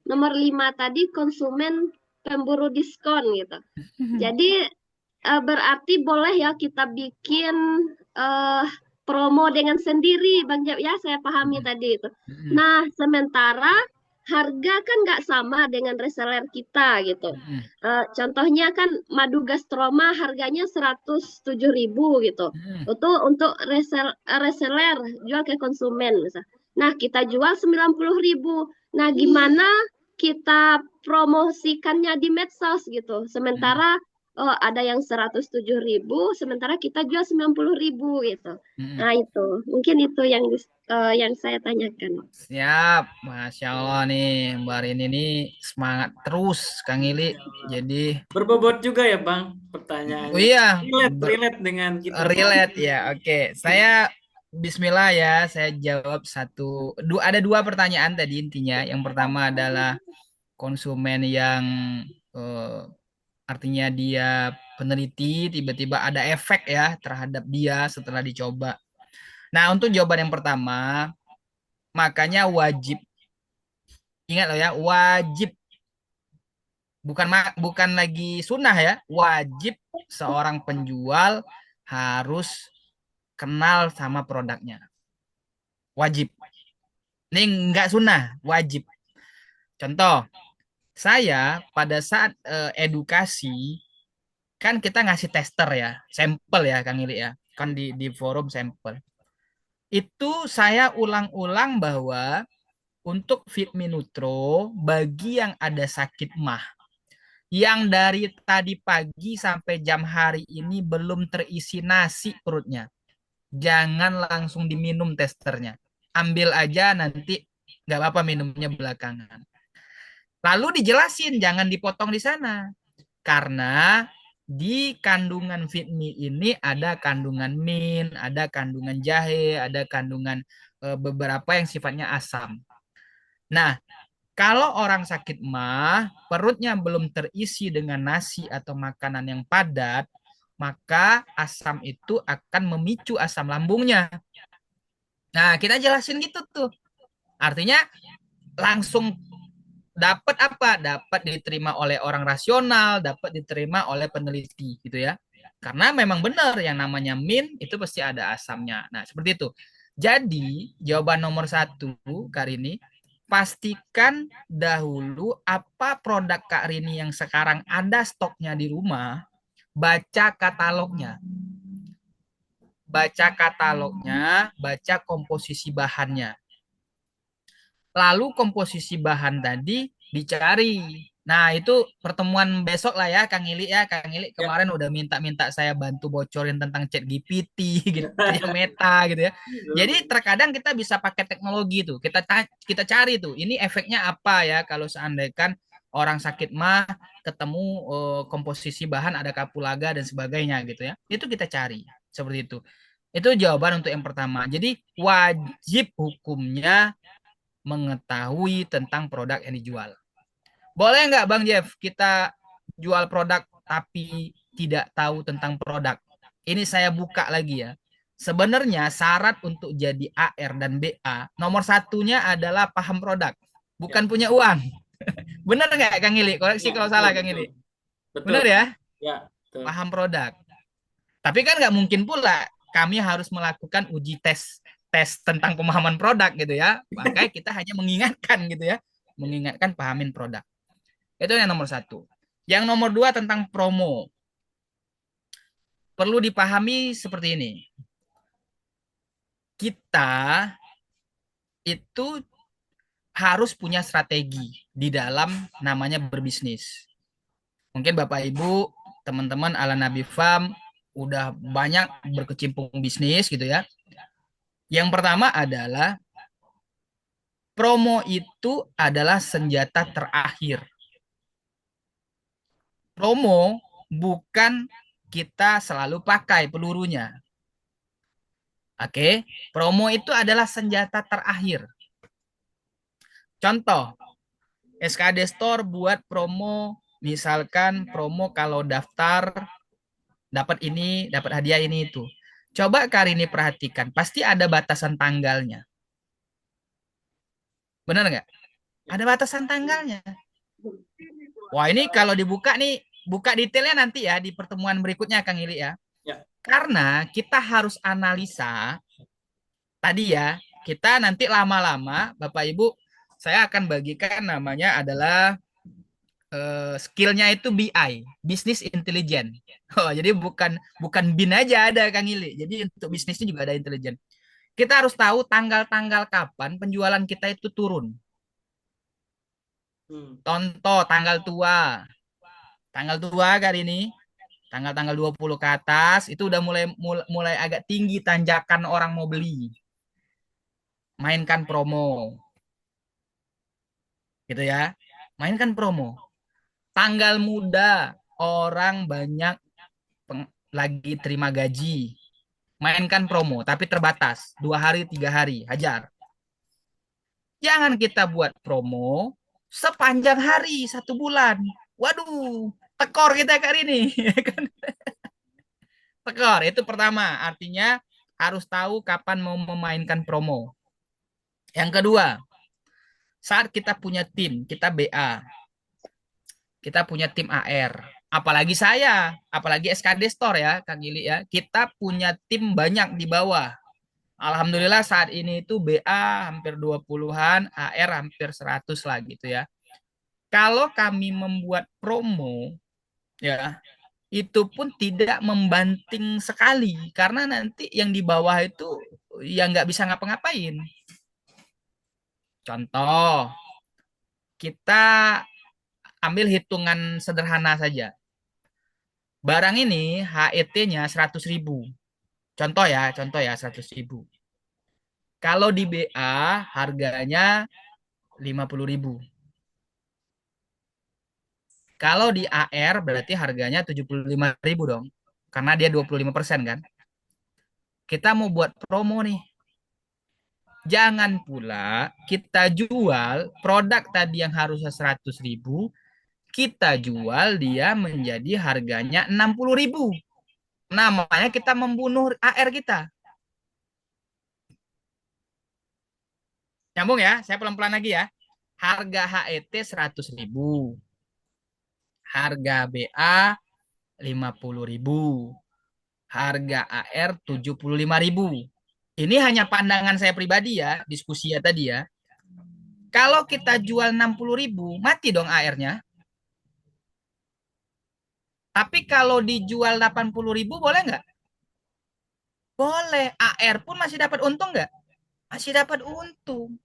nomor 5 tadi konsumen pemburu diskon gitu. Jadi berarti boleh ya kita bikin promo dengan sendiri, Bang Jab, ya saya pahami tadi itu. Nah, sementara harga kan nggak sama dengan reseller kita gitu. Contohnya kan madu gastroma harganya 107.000 gitu. Itu untuk reseller jual ke konsumen misal. Nah, kita jual 90.000. Nah, gimana kita promosikannya di medsos gitu. Sementara ada yang 107.000, sementara kita jual 90.000 gitu. Nah itu, mungkin itu yang saya tanyakan. Siap, Masya Allah nih Mbak Rini ini semangat terus Kang Ili. Jadi Berbobot juga ya Bang pertanyaannya. iya, Relate dengan kita. relate ya. Oke, saya Bismillah ya, saya jawab ada dua pertanyaan tadi intinya. Yang pertama adalah konsumen yang eh, artinya dia peneliti tiba-tiba ada efek ya terhadap dia setelah dicoba. Nah, untuk jawaban yang pertama, makanya wajib ingat loh ya, wajib bukan lagi sunnah ya, wajib seorang penjual harus kenal sama produknya. Wajib. Ini enggak sunnah, wajib. Contoh, saya pada saat edukasi kan kita ngasih tester ya, sampel ya Kang Ili ya, kan di forum sampel. Itu saya ulang-ulang bahwa untuk Fitmi Nutro bagi yang ada sakit mah, yang dari tadi pagi sampai jam hari ini belum terisi nasi perutnya, jangan langsung diminum testernya. Ambil aja nanti nggak apa-apa minumnya belakangan. Lalu dijelasin jangan dipotong di sana. Karena di kandungan Fitmi ini ada kandungan min, ada kandungan jahe, ada kandungan beberapa yang sifatnya asam. Nah, kalau orang sakit mah, perutnya belum terisi dengan nasi atau makanan yang padat, maka asam itu akan memicu asam lambungnya. Nah, kita jelasin gitu tuh. Artinya langsung dapat apa? Dapat diterima oleh orang rasional, dapat diterima oleh peneliti gitu ya. Karena memang benar yang namanya min itu pasti ada asamnya. Nah, seperti itu. Jadi, jawaban nomor 1, Kak Rini, pastikan dahulu apa produk Kak Rini yang sekarang ada stoknya di rumah, baca katalognya. Baca katalognya, baca komposisi bahannya. Lalu komposisi bahan tadi dicari. Nah, itu pertemuan besok lah ya, Kang Ili ya. Kang Ili kemarin udah minta-minta saya bantu bocorin tentang ChatGPT gitu ya, Meta gitu ya. Jadi terkadang kita bisa pakai teknologi tuh. Kita cari tuh, ini efeknya apa ya kalau seandainya orang sakit mah ketemu komposisi bahan ada kapulaga dan sebagainya gitu ya. Itu kita cari seperti itu. Itu jawaban untuk yang pertama. Jadi wajib hukumnya mengetahui tentang produk yang dijual. Boleh nggak Bang Jeff kita jual produk tapi tidak tahu tentang produk? Ini saya buka lagi ya. sebenarnya syarat untuk jadi AR dan BA nomor satunya adalah paham produk, bukan punya uang. Benar nggak Kang Ili? Koreksi Ya, kalau betul, salah Kang betul. Ili. Betul. Benar ya? Ya, betul. Paham produk. Tapi kan nggak mungkin pula kami harus melakukan uji tes tentang pemahaman produk gitu ya. Makanya kita hanya mengingatkan gitu ya. Mengingatkan pahamin produk. Itu yang nomor satu. Yang nomor dua tentang promo. Perlu dipahami seperti ini. Kita itu harus punya strategi di dalam namanya berbisnis. Mungkin Bapak Ibu, teman-teman ala Nabi Farm udah banyak berkecimpung bisnis gitu ya. Yang pertama adalah promo itu adalah senjata terakhir. Promo bukan kita selalu pakai pelurunya. Oke, promo itu adalah senjata terakhir. Contoh, SKD Store buat promo, misalkan promo kalau daftar dapat ini, dapat hadiah ini itu. Coba kali ini perhatikan, pasti ada batasan tanggalnya. Benar nggak? Ada batasan tanggalnya. Wah, ini kalau dibuka nih, buka detailnya nanti ya di pertemuan berikutnya Kang Ili ya. Ya. Karena kita harus analisa tadi ya, kita nanti lama-lama Bapak Ibu, saya akan bagikan namanya adalah skillnya itu BI, Business Intelligence. Oh, jadi bukan BIN aja ada Kang Ili. Jadi untuk bisnisnya juga ada intelijen. Kita harus tahu tanggal-tanggal kapan penjualan kita itu turun. Contoh tanggal tua. Tanggal tua kali ini, tanggal-tanggal 20 ke atas itu udah mulai agak tinggi tanjakan orang mau beli. Mainkan promo. Gitu ya. Mainkan promo. Tanggal muda, orang banyak lagi terima gaji. Mainkan promo, tapi terbatas. 2 hari, 3 hari, hajar. Jangan kita buat promo sepanjang hari, 1 bulan. Waduh, tekor kita kali ini. Tekor, itu pertama. Artinya harus tahu kapan mau memainkan promo. Yang kedua, saat kita punya tim, kita BA. Kita punya tim AR. Apalagi saya, apalagi SKD Store ya, Kang Gili ya. Kita punya tim banyak di bawah. Alhamdulillah saat ini itu BA hampir 20-an, AR hampir 100 lah gitu ya. Kalau kami membuat promo, ya itu pun tidak membanting sekali. Karena nanti yang di bawah itu ya nggak bisa ngapa-ngapain. Contoh, kita ambil hitungan sederhana saja. Barang ini HET-nya 100.000. Contoh ya 100.000. Kalau di BA harganya 50.000. Kalau di AR berarti harganya 75.000 dong. Karena dia 25% kan. Kita mau buat promo nih. Jangan pula kita jual produk tadi yang harusnya 100.000, kita jual dia menjadi harganya 60.000. Namanya kita membunuh AR kita. Nyambung ya, saya pelan-pelan lagi ya. Harga HET 100.000. Harga BA 50.000. Harga AR 75.000. Ini hanya pandangan saya pribadi ya, diskusi ya tadi ya. Kalau kita jual 60.000, mati dong AR-nya. Tapi kalau dijual 80.000 boleh nggak? Boleh. AR pun masih dapat untung nggak? Masih dapat untung.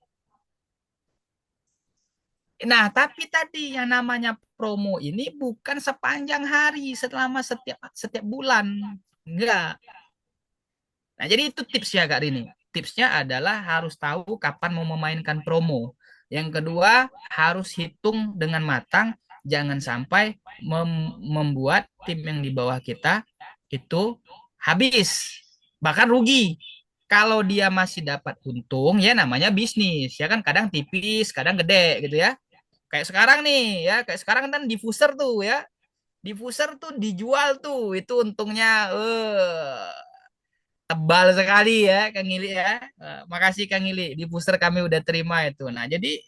Nah, tapi tadi yang namanya promo ini bukan sepanjang hari, selama setiap bulan. Enggak. Nah, jadi itu tips ya Kak Rini. Tipsnya adalah harus tahu kapan mau memainkan promo. Yang kedua, harus hitung dengan matang. Jangan sampai membuat tim yang di bawah kita itu habis. Bahkan rugi. Kalau dia masih dapat untung, ya namanya bisnis. Ya kan kadang tipis, kadang gede gitu ya. Kayak sekarang nih ya, kayak sekarang kan diffuser tuh ya. Diffuser tuh dijual tuh, itu untungnya Tebal sekali ya Kang Ili ya. Makasih Kang Ili, di booster kami udah terima itu. Nah, jadi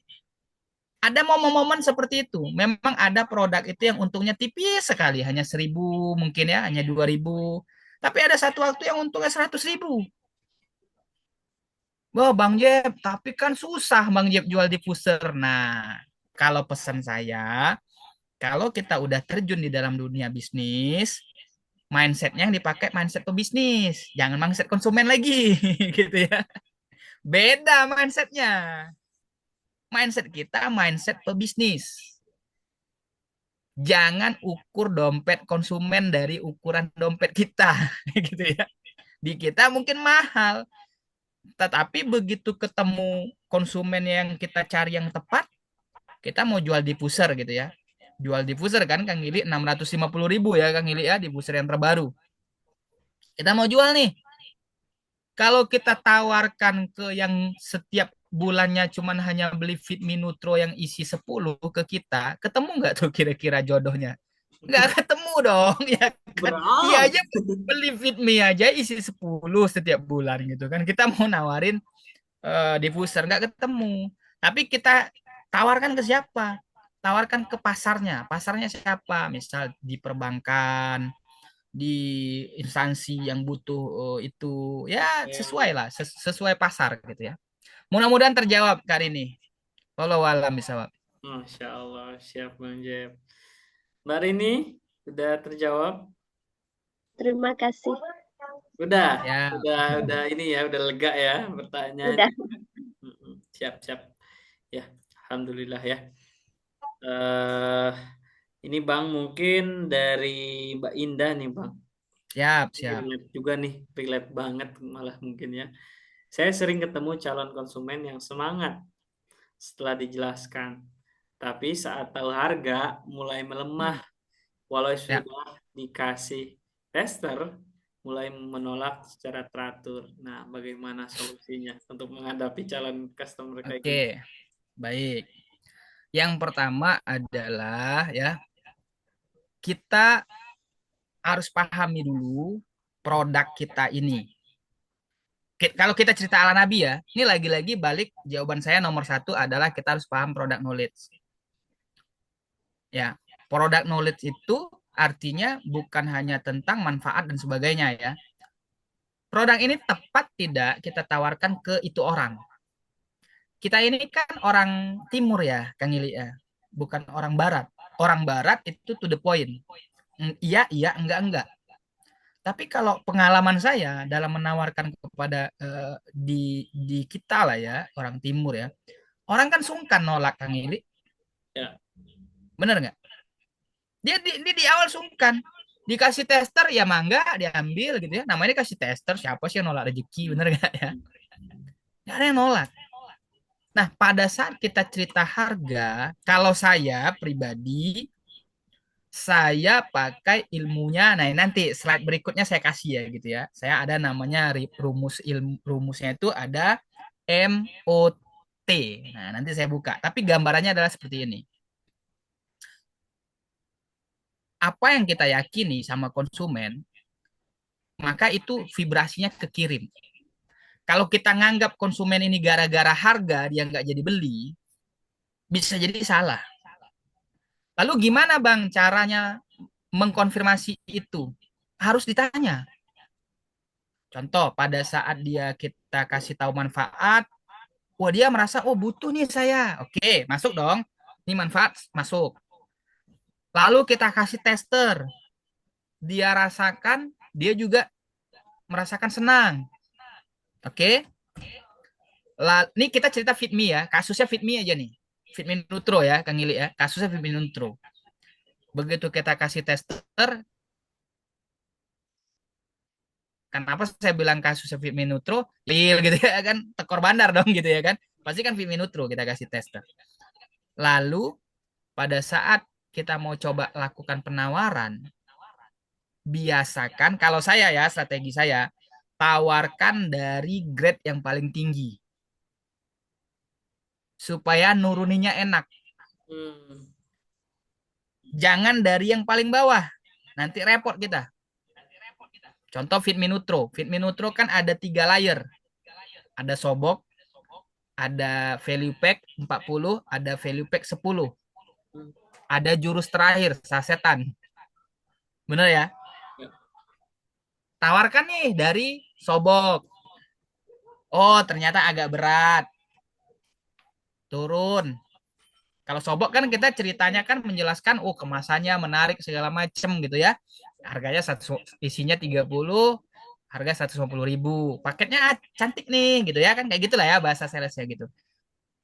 ada momen-momen seperti itu. Memang ada produk itu yang untungnya tipis sekali, hanya 1.000 mungkin ya, hanya 2.000. Tapi ada satu waktu yang untungnya 100.000. Wah, Bang Jeb, tapi kan susah Bang Jeb jual diffuser. Nah, kalau pesan saya, kalau kita udah terjun di dalam dunia bisnis, mindsetnya yang dipakai mindset pebisnis, jangan mindset konsumen lagi, gitu ya. Beda mindsetnya. Mindset kita mindset pebisnis. Jangan ukur dompet konsumen dari ukuran dompet kita, gitu ya. Di kita mungkin mahal, tetapi begitu ketemu konsumen yang kita cari yang tepat, kita mau jual diffuser gitu ya. Jual diffuser kan Kang Gili 650.000 ya Kang Gili ya, diffuser yang terbaru. Kita mau jual nih. Kalau kita tawarkan ke yang setiap bulannya cuman hanya beli Fitmi Nutro yang isi 10 ke kita, ketemu nggak tuh kira-kira jodohnya? Nggak ketemu dong, ya kan? Dia Berat. aja beli Fitmi aja isi 10 setiap bulan gitu kan. Kita mau nawarin diffuser, nggak ketemu. Tapi kita tawarkan ke siapa? Tawarkan ke pasarnya. Pasarnya siapa? Misal di perbankan, di instansi yang butuh itu, ya sesuai lah, sesuai pasar gitu ya. Mudah-mudahan terjawab kali ini. Walau alam bisawab. Masya Allah, siap Bang Jeb. Mbak Rini, udah terjawab? Terima kasih. Udah, Ya, udah ini ya, udah lega ya pertanyaan. Udah. Siap, siap. Ya, alhamdulillah ya. eh ini Bang mungkin dari Mbak Indah nih Bang. siap, Ini siap. relate juga nih, relate banget malah mungkin ya. Saya sering ketemu calon konsumen yang semangat setelah dijelaskan, tapi saat tahu harga mulai melemah, walau Ya, sudah dikasih tester, mulai menolak secara teratur. Nah, bagaimana solusinya untuk menghadapi calon customer kayak oke. gini? Baik. Yang pertama adalah ya, kita harus pahami dulu produk kita ini. Kalau kita cerita ala Nabi ya, ini lagi-lagi balik jawaban saya nomor satu adalah kita harus paham product knowledge. Ya, product knowledge itu artinya bukan hanya tentang manfaat dan sebagainya ya. Produk ini tepat tidak kita tawarkan ke itu orang. Kita ini kan orang timur ya, Kang Ili ya, bukan orang barat. Orang barat itu to the point. Iya, iya, enggak. Tapi kalau pengalaman saya dalam menawarkan kepada di kita lah ya, orang timur ya, orang kan sungkan nolak Kang Ili. Ya, Bener nggak? Dia di awal sungkan. Dikasih tester ya mangga diambil gitu ya. Namanya dikasih tester, siapa sih yang nolak rezeki, bener nggak ya? Nggak ada yang nolak. Nah, pada saat kita cerita harga, kalau saya pribadi, saya pakai ilmunya. Nah, nanti slide berikutnya saya kasih ya gitu ya. Saya ada namanya rumusnya itu ada MOT. Nah, nanti saya buka. Tapi gambarannya adalah seperti ini. Apa yang kita yakini sama konsumen, maka itu vibrasinya kekirim. Kalau kita nganggap konsumen ini gara-gara harga dia nggak jadi beli, bisa jadi salah. Lalu gimana Bang caranya mengkonfirmasi itu? Harus ditanya. Contoh, pada saat kita kasih tahu manfaat, wah dia merasa, oh butuh nih saya. Oke, masuk dong. Ini manfaat, masuk. Lalu kita kasih tester. Dia rasakan, dia juga merasakan senang. Oke. Ini kita cerita Fitmi ya. Kasusnya Fitmi aja nih. Fitmi Nutro ya, Kang Ili ya. Kasusnya Fitmi Nutro. Begitu kita kasih tester, kenapa saya bilang kasusnya Fitmi Nutro, lil gitu ya kan, tekor bandar dong gitu ya kan. Pasti kan Fitmi Nutro kita kasih tester. Lalu pada saat kita mau coba lakukan penawaran, biasakan kalau saya ya strategi saya tawarkan dari grade yang paling tinggi supaya nuruninya enak. Jangan dari yang paling bawah. Nanti repot kita. Contoh Fitmi Nutro. Fitmi Nutro kan ada 3 layer. Ada sobok, ada value pack 40, ada value pack 10. Ada jurus terakhir, sasetan. Bener ya? Tawarkan nih dari sobok. Oh, ternyata agak berat. Turun. Kalau sobok kan kita ceritanya kan menjelaskan, oh kemasannya menarik segala macem gitu ya. Harganya isinya 30, harga 150.000. Paketnya cantik nih gitu ya kan kayak gitulah ya bahasa salesnya gitu.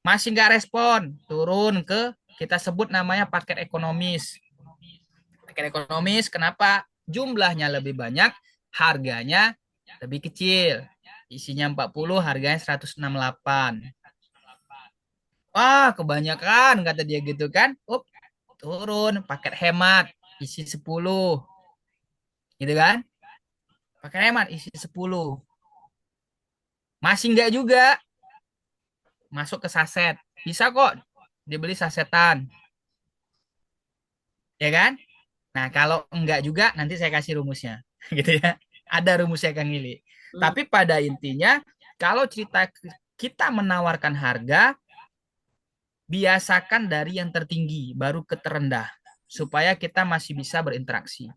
Masih nggak respon, turun ke kita sebut namanya paket ekonomis. Paket ekonomis kenapa? Jumlahnya lebih banyak, harganya lebih kecil. Isinya 40, harganya 168. Wah, kebanyakan kata dia gitu kan. Turun paket hemat isi 10. Gitu kan? Paket hemat isi 10. Masih enggak juga. Masuk ke saset. Bisa kok dibeli sasetan. Ya kan? Nah, kalau enggak juga nanti saya kasih rumusnya. Gitu ya. Ada rumusnya Kang Ili. Tapi pada intinya kalau cerita kita menawarkan harga, biasakan dari yang tertinggi baru ke terendah supaya kita masih bisa berinteraksi.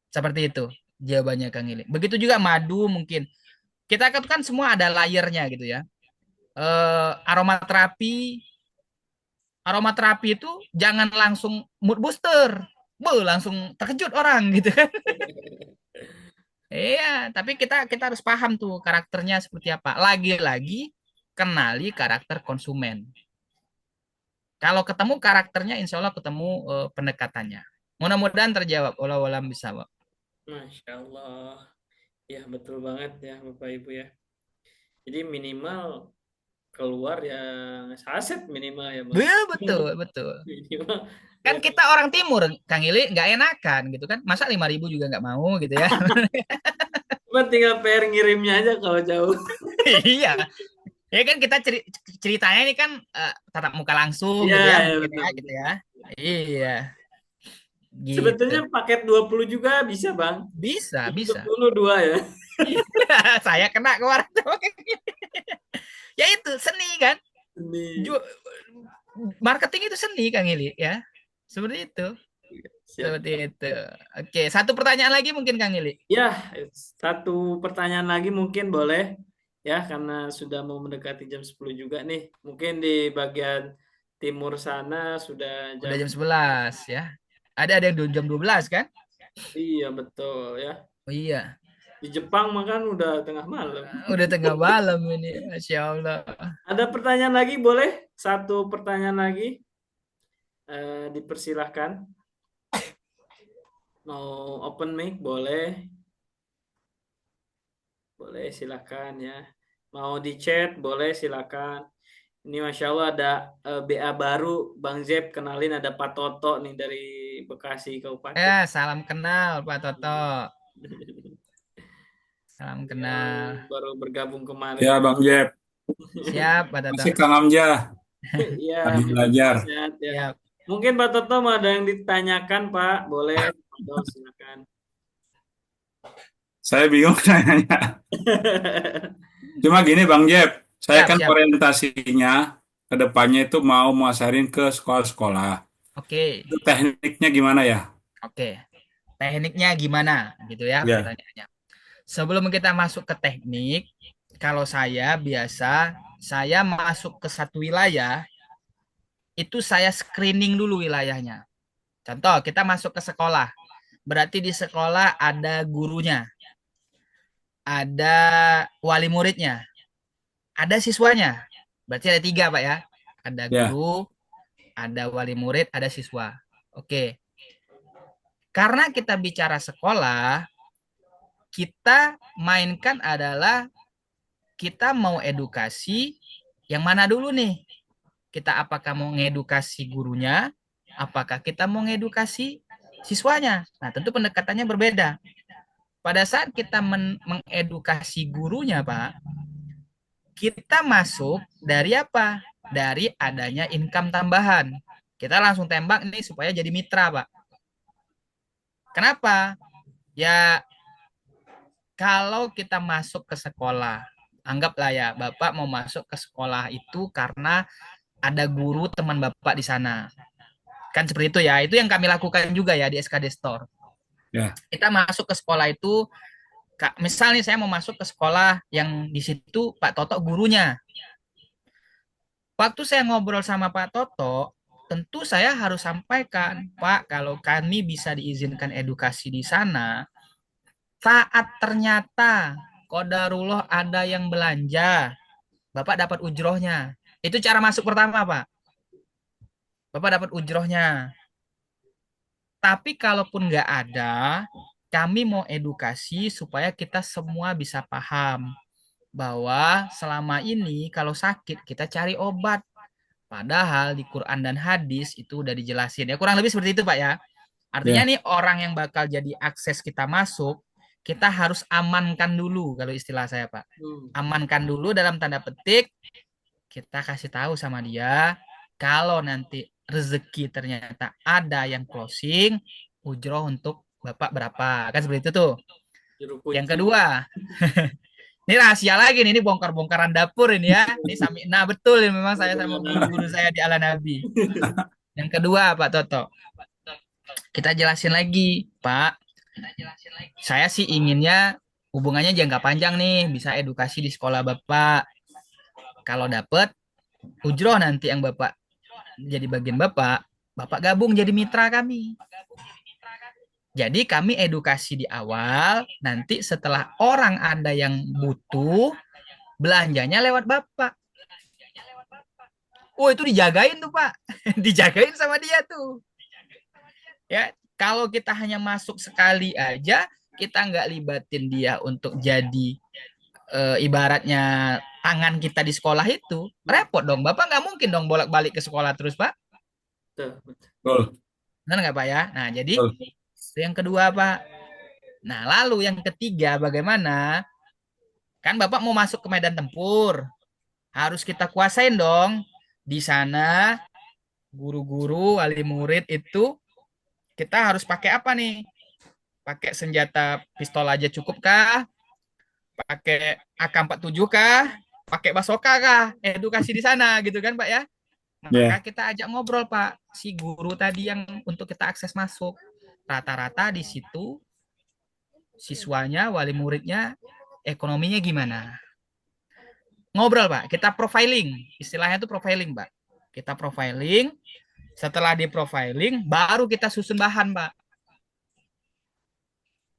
Seperti itu jawabannya Kang Ili. Begitu juga madu mungkin. Kita kan semua ada layernya gitu ya. Aromaterapi itu jangan langsung mood booster. Langsung terkejut orang gitu kan. Iya, tapi kita harus paham tuh karakternya seperti apa. Lagi-lagi kenali karakter konsumen. Kalau ketemu karakternya, insya Allah ketemu pendekatannya. Mudah-mudahan terjawab. Walau alam bisa. Masya Allah. Ya, betul banget ya Bapak Ibu ya. Jadi minimal keluar yang saset minimal ya Bang. Betul, betul. Minimal. Kan kita orang timur, Kang Ili, nggak enakan gitu kan. Masa 5.000 juga nggak mau gitu ya. Cuma tinggal PR ngirimnya aja kalau jauh. Iya. Ya kan kita ceritanya ini kan tatap muka langsung Iya, gitu ya, ya, mungkin betul. ya gitu ya. Iya. Gitu. Sebetulnya paket 20 juga bisa, Bang. Bisa, bisa. 10 dua ya. Saya kena kemarin. Ya itu seni kan. Ini. Marketing itu seni Kang Ili ya. Seperti itu. Siap. Seperti itu. Oke, satu pertanyaan lagi mungkin Kang Ili. Ya, satu pertanyaan lagi mungkin boleh. Ya, karena sudah mau mendekati jam 10 juga nih. Mungkin di bagian timur sana sudah Udah jam. jam 11 ya. Ada yang jam 12 kan? Iya, betul ya. Oh iya. Di Jepang makan udah tengah malam. Udah tengah malam ini. Masya Allah. Ada pertanyaan lagi boleh? Satu pertanyaan lagi. Dipersilahkan. Mau open mic boleh. Boleh silakan ya. Mau di chat boleh silakan. Ini Masya Allah ada BA baru. Bang Zep kenalin ada Pak Toto nih dari Bekasi Kabupaten. Salam kenal Pak Toto. Salam kenal. Baru bergabung kemarin. Ya Bang Jeb. Siap Pak Toto. Masih Kang Amjah. Iya, Lagi belajar. sehat ya. Siap. Mungkin Pak Toto mau ada yang ditanyakan Pak, boleh. Silakan. Saya bingung nanya. Cuma gini Bang Jeb, saya Siap, kan siap. orientasinya ke depannya itu mau muasarin ke sekolah-sekolah. Oke. Itu tekniknya gimana ya? Oke. Tekniknya gimana gitu ya Ya. pertanyaannya. Sebelum kita masuk ke teknik, kalau saya biasa saya masuk ke satu wilayah itu saya screening dulu wilayahnya. Contoh, kita masuk ke sekolah. Berarti di sekolah ada gurunya, ada wali muridnya, ada siswanya. Berarti ada 3, Pak ya. Ada Ya. guru, ada wali murid, ada siswa. Oke. Karena kita bicara sekolah, kita mainkan adalah kita mau edukasi yang mana dulu nih? Kita apakah mau ngedukasi gurunya? Apakah kita mau ngedukasi siswanya? Nah, tentu pendekatannya berbeda. Pada saat kita mengedukasi gurunya, Pak, kita masuk dari apa? Dari adanya income tambahan. Kita langsung tembak nih supaya jadi mitra, Pak. Kenapa? Ya, kalau kita masuk ke sekolah, anggaplah ya, Bapak mau masuk ke sekolah itu karena ada guru teman Bapak di sana. Kan seperti itu ya. Itu yang kami lakukan juga ya di SKD Store. Ya. Kita masuk ke sekolah itu, misalnya saya mau masuk ke sekolah yang di situ Pak Toto gurunya. Waktu saya ngobrol sama Pak Toto, tentu saya harus sampaikan, Pak, kalau kami bisa diizinkan edukasi di sana, saat ternyata kodarullah ada yang belanja, Bapak dapat ujrohnya. Itu cara masuk pertama, Pak. Bapak dapat ujrohnya. Tapi kalaupun nggak ada, kami mau edukasi supaya kita semua bisa paham bahwa selama ini kalau sakit kita cari obat. Padahal di Quran dan hadis itu udah dijelasin. Ya kurang lebih seperti itu, Pak ya. Artinya Ya. nih orang yang bakal jadi akses kita masuk, kita harus amankan dulu kalau istilah saya, Pak. Amankan dulu dalam tanda petik, kita kasih tahu sama dia kalau nanti rezeki ternyata ada yang closing, ujroh untuk Bapak berapa. Kan seperti itu tuh. Juru Yang kunci. kedua, ini rahasia lagi nih, ini bongkar-bongkaran dapur ini ya. Ini nah betul ini memang saya sama guru-guru saya di Ala Nabi. Yang kedua, Pak Toto, kita jelasin lagi, Pak. Saya sih inginnya hubungannya jangka panjang nih, bisa edukasi di sekolah Bapak. Kalau dapet ujroh nanti yang Bapak jadi bagian Bapak, Bapak gabung jadi mitra kami. Jadi kami edukasi di awal, nanti setelah orang ada yang butuh, belanjanya lewat Bapak. Oh, itu dijagain tuh, Pak. Dijagain sama dia tuh. Ya, kalau kita hanya masuk sekali aja, kita nggak libatin dia untuk jadi ibaratnya tangan kita di sekolah itu, repot dong. Bapak nggak mungkin dong bolak-balik ke sekolah terus, Pak. Betul. Benar nggak, Pak ya? Nah, jadi Betul. itu yang kedua, Pak. Nah, lalu yang ketiga bagaimana? Kan Bapak mau masuk ke medan tempur. Harus kita kuasain dong. Di sana guru-guru, wali murid itu kita harus pakai apa nih? Pakai senjata pistol aja cukup kah? Pakai AK-47 kah? Pakai basoka kah? Edukasi di sana gitu kan, Pak ya? Maka Ya. kita ajak ngobrol, Pak, si guru tadi yang untuk kita akses masuk. Rata-rata di situ siswanya, wali muridnya, ekonominya gimana? Ngobrol, Pak. Kita profiling. Istilahnya itu profiling, Pak. Kita profiling. Setelah di profiling, baru kita susun bahan, Pak.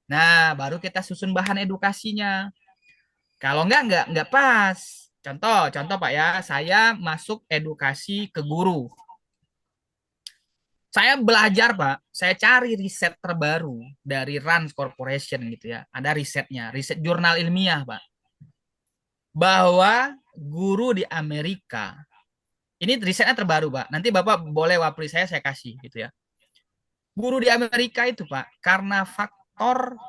Nah, baru kita susun bahan edukasinya. Kalau enggak pas. Contoh Pak ya, saya masuk edukasi ke guru. Saya belajar, Pak. Saya cari riset terbaru dari Rand Corporation gitu ya. Ada risetnya, riset jurnal ilmiah, Pak. Bahwa guru di Amerika, ini risetnya terbaru, Pak. Nanti Bapak boleh wapri saya kasih gitu ya. Guru di Amerika itu, Pak, karena faktor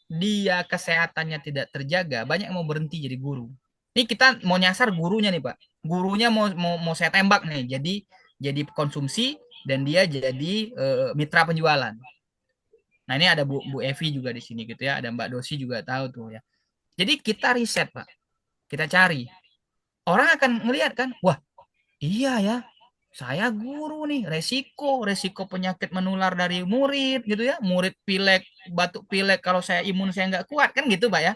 dia kesehatannya tidak terjaga, banyak yang mau berhenti jadi guru. Ini kita mau nyasar gurunya nih, Pak. Gurunya mau saya tembak nih, jadi konsumsi dan dia jadi mitra penjualan. Nah, ini ada Bu Evi juga di sini gitu ya, ada Mbak Dosi juga tahu tuh ya. Jadi kita riset, Pak. Kita cari. Orang akan ngelihat kan, wah, iya ya. Saya guru nih, resiko penyakit menular dari murid gitu ya. Murid pilek, batuk pilek, kalau saya imun saya nggak kuat kan gitu, Pak ya.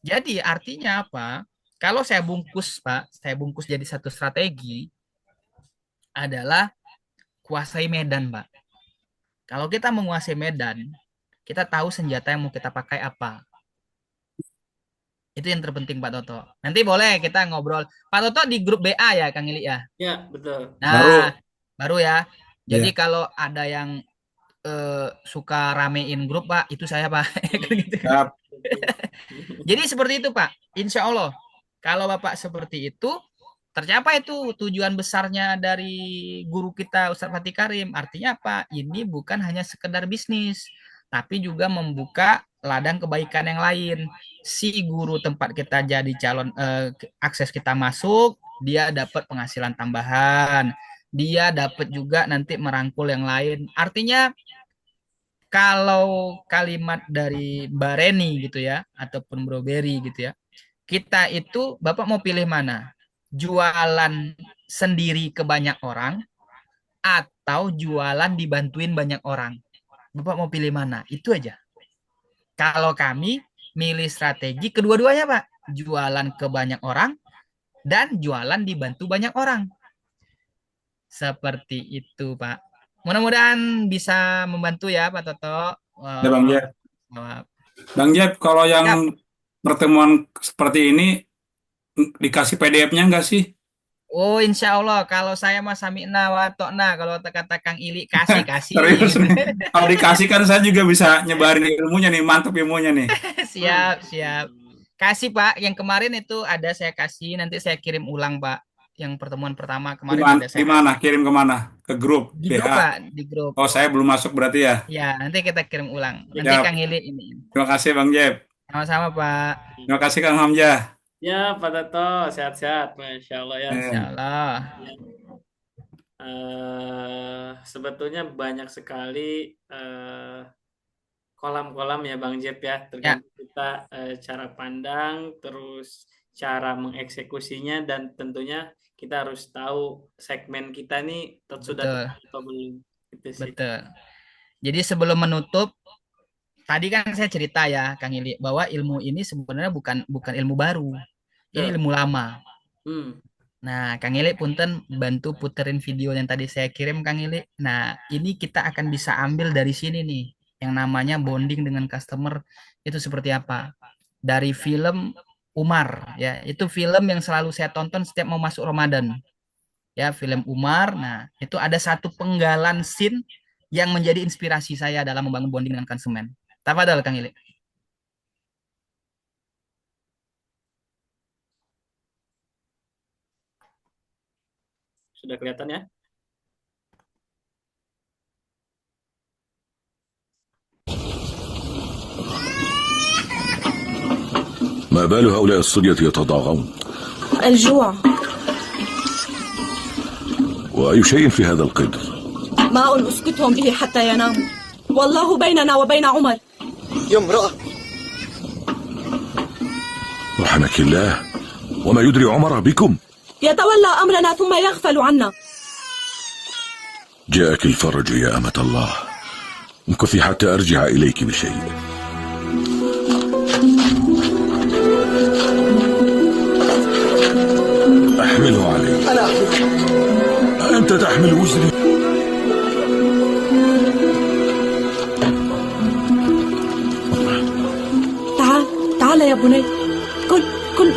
Jadi artinya apa? Kalau saya bungkus, Pak, saya bungkus jadi satu strategi adalah kuasai medan, Pak. Kalau kita menguasai medan, kita tahu senjata yang mau kita pakai apa. Itu yang terpenting, Pak Toto. Nanti boleh kita ngobrol. Pak Toto di grup BA ya, Kang Ili ya? Ya, betul. Nah, baru ya. Jadi Ya. kalau ada yang suka ramein grup, Pak, itu saya, Pak. Gitu kan. Siap. Jadi seperti itu, Pak. Insya Allah, kalau Bapak seperti itu, tercapai itu tujuan besarnya dari guru kita Ustadz Fatih Karim. Artinya apa? Ini bukan hanya sekedar bisnis, tapi juga membuka ladang kebaikan yang lain. Si guru tempat kita jadi calon akses kita masuk, dia dapat penghasilan tambahan. Dia dapat juga nanti merangkul yang lain. Artinya Kalau kalimat dari Mbak Reni gitu ya, ataupun Bro Berry gitu ya, kita itu Bapak mau pilih mana? Jualan sendiri ke banyak orang atau jualan dibantuin banyak orang? Bapak mau pilih mana? Itu aja. Kalau kami milih strategi kedua-duanya, Pak. Jualan ke banyak orang dan jualan dibantu banyak orang. Seperti itu, Pak. Mudah-mudahan bisa membantu ya, Pak Toto. Ya Bang Jeb. Bang Jeb, kalau Siap. yang pertemuan seperti ini dikasih PDF-nya nggak sih? Oh, insya Allah. Kalau saya mah samikna wa tokna. Kalau kata Kang Ili, kasih, kasih. Serius nih. Kalau dikasih kan saya juga bisa nyebarin ilmunya nih, mantap ilmunya nih. Siap, siap. Kasih, Pak. Yang kemarin itu ada saya kasih. Nanti saya kirim ulang, Pak. Yang pertemuan pertama kemarin ada saya Gimana? Kirim kemana? Ke grup di grup, BH. Pak. Di grup. Oh, saya belum masuk berarti ya. Ya, nanti kita kirim ulang. Nanti Siap. Kang Ili ini. Terima kasih Bang Jeb. Sama-sama, Pak. Terima kasih Kang Hamzah. Ya, Pak Toto, sehat-sehat, Masya Allah ya. Insya Allah. Sebetulnya banyak sekali kolam-kolam ya Bang Jeb ya, tergantung kita cara pandang, terus cara mengeksekusinya, dan tentunya kita harus tahu segmen kita nih sudah Betul. tepat atau belum. Gitu sih. Betul. Jadi sebelum menutup, tadi kan saya cerita ya, Kang Ili, bahwa ilmu ini sebenarnya bukan ilmu baru. Ini Betul. ilmu lama. Hmm. Nah, Kang Ili punten bantu puterin video yang tadi saya kirim, Kang Ili. Nah, ini kita akan bisa ambil dari sini nih, yang namanya bonding dengan customer itu seperti apa. Dari film Umar, ya, itu film yang selalu saya tonton setiap mau masuk Ramadan. Ya, film Umar. Nah, itu ada satu penggalan scene yang menjadi inspirasi saya dalam membangun bonding dengan konsumen. Tafadhol, Kang Ili. Sudah kelihatan ya? ما بال هؤلاء الصبية يتضاغون؟ الجوع. وأي شيء في هذا القدر؟ ماء أسكتهم به حتى يناموا، والله بيننا وبين عمر. يا امرأة، رحمك الله، وما يدري عمر بكم؟ يتولى أمرنا ثم يغفل عنا. جاءك الفرج يا أمة الله، امكثي حتى أرجع إليك بشيء. أحمله عليك. أنا أحمل. أنت تحمل وزري. تعال تعال يا بني، كل كل.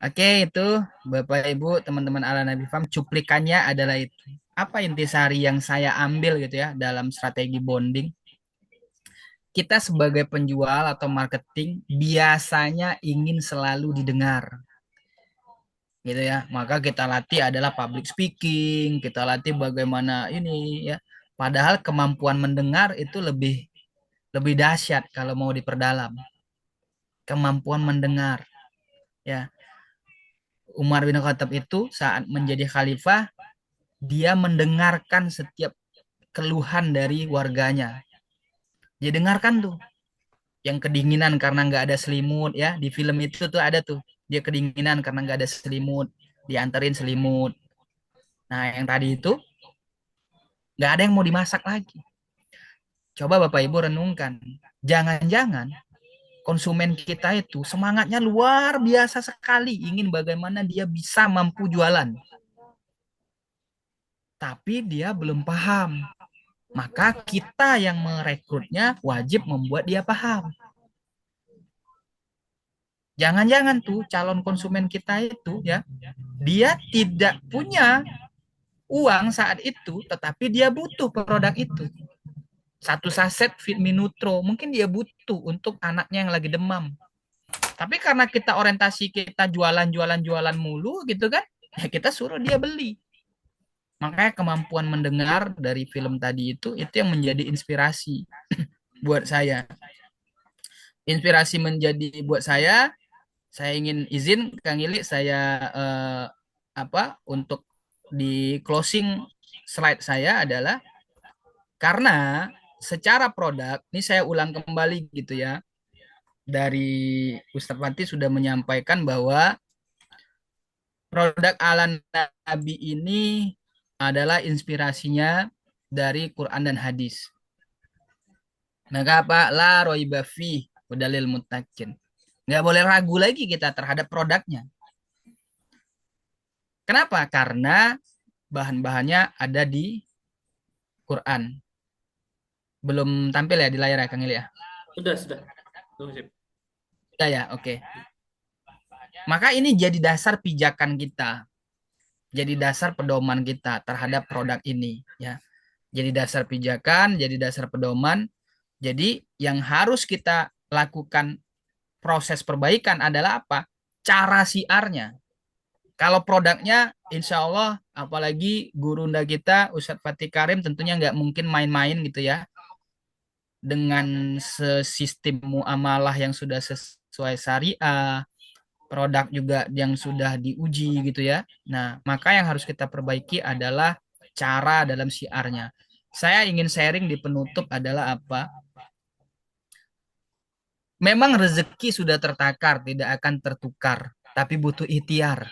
Oke, itu Bapak Ibu, teman-teman Ala Nabi Farm, cuplikannya adalah itu. Apa intisari yang saya ambil gitu ya dalam strategi bonding? Kita sebagai penjual atau marketing biasanya ingin selalu didengar. Gitu ya. Maka kita latih adalah public speaking, kita latih bagaimana ini ya. Padahal kemampuan mendengar itu lebih dahsyat kalau mau diperdalam. Kemampuan mendengar. Ya. Umar bin Khattab itu saat menjadi khalifah, dia mendengarkan setiap keluhan dari warganya. Dia dengarkan tuh. Yang kedinginan karena nggak ada selimut ya. Di film itu tuh ada tuh. Dia kedinginan karena nggak ada selimut. Dianterin selimut. Nah yang tadi itu nggak ada yang mau dimasak lagi. Coba Bapak Ibu renungkan. Jangan-jangan konsumen kita itu semangatnya luar biasa sekali, ingin bagaimana dia bisa mampu jualan. Tapi dia belum paham. Maka kita yang merekrutnya wajib membuat dia paham. Jangan-jangan tuh calon konsumen kita itu ya, dia tidak punya uang saat itu, tetapi dia butuh produk itu. Satu saset Fitmi Nutro, mungkin dia butuh untuk anaknya yang lagi demam. Tapi karena kita orientasi kita jualan mulu gitu kan, ya kita suruh dia beli. Makanya kemampuan mendengar dari film tadi itu yang menjadi inspirasi buat saya. Inspirasi menjadi buat saya ingin izin Kang Ili, saya untuk di closing slide saya adalah karena secara produk, ini saya ulang kembali gitu ya, dari Ustadz Fatih sudah menyampaikan bahwa produk ala Nabi ini adalah inspirasinya dari Quran dan hadis. Maka apa? La roiba fi hudalil muttaqin. Nggak boleh ragu lagi kita terhadap produknya. Kenapa? Karena bahan-bahannya ada di Quran. Belum tampil ya di layar ya, Kang Ili ya? Sudah. Tunggu, Sip. Sudah ya, oke. Maka ini jadi dasar pijakan kita. Jadi dasar pedoman kita terhadap produk ini. Ya. Jadi dasar pijakan, jadi dasar pedoman. Jadi yang harus kita lakukan proses perbaikan adalah apa? Cara siarnya. Kalau produknya, insya Allah, apalagi gurunda kita, Ustadz Fatih Karim, tentunya nggak mungkin main-main gitu ya. Dengan sistem muamalah yang sudah sesuai syariah, produk juga yang sudah diuji gitu ya. Nah, maka yang harus kita perbaiki adalah cara dalam siarnya. Saya ingin sharing di penutup adalah apa? Memang rezeki sudah tertakar, tidak akan tertukar, tapi butuh ikhtiar.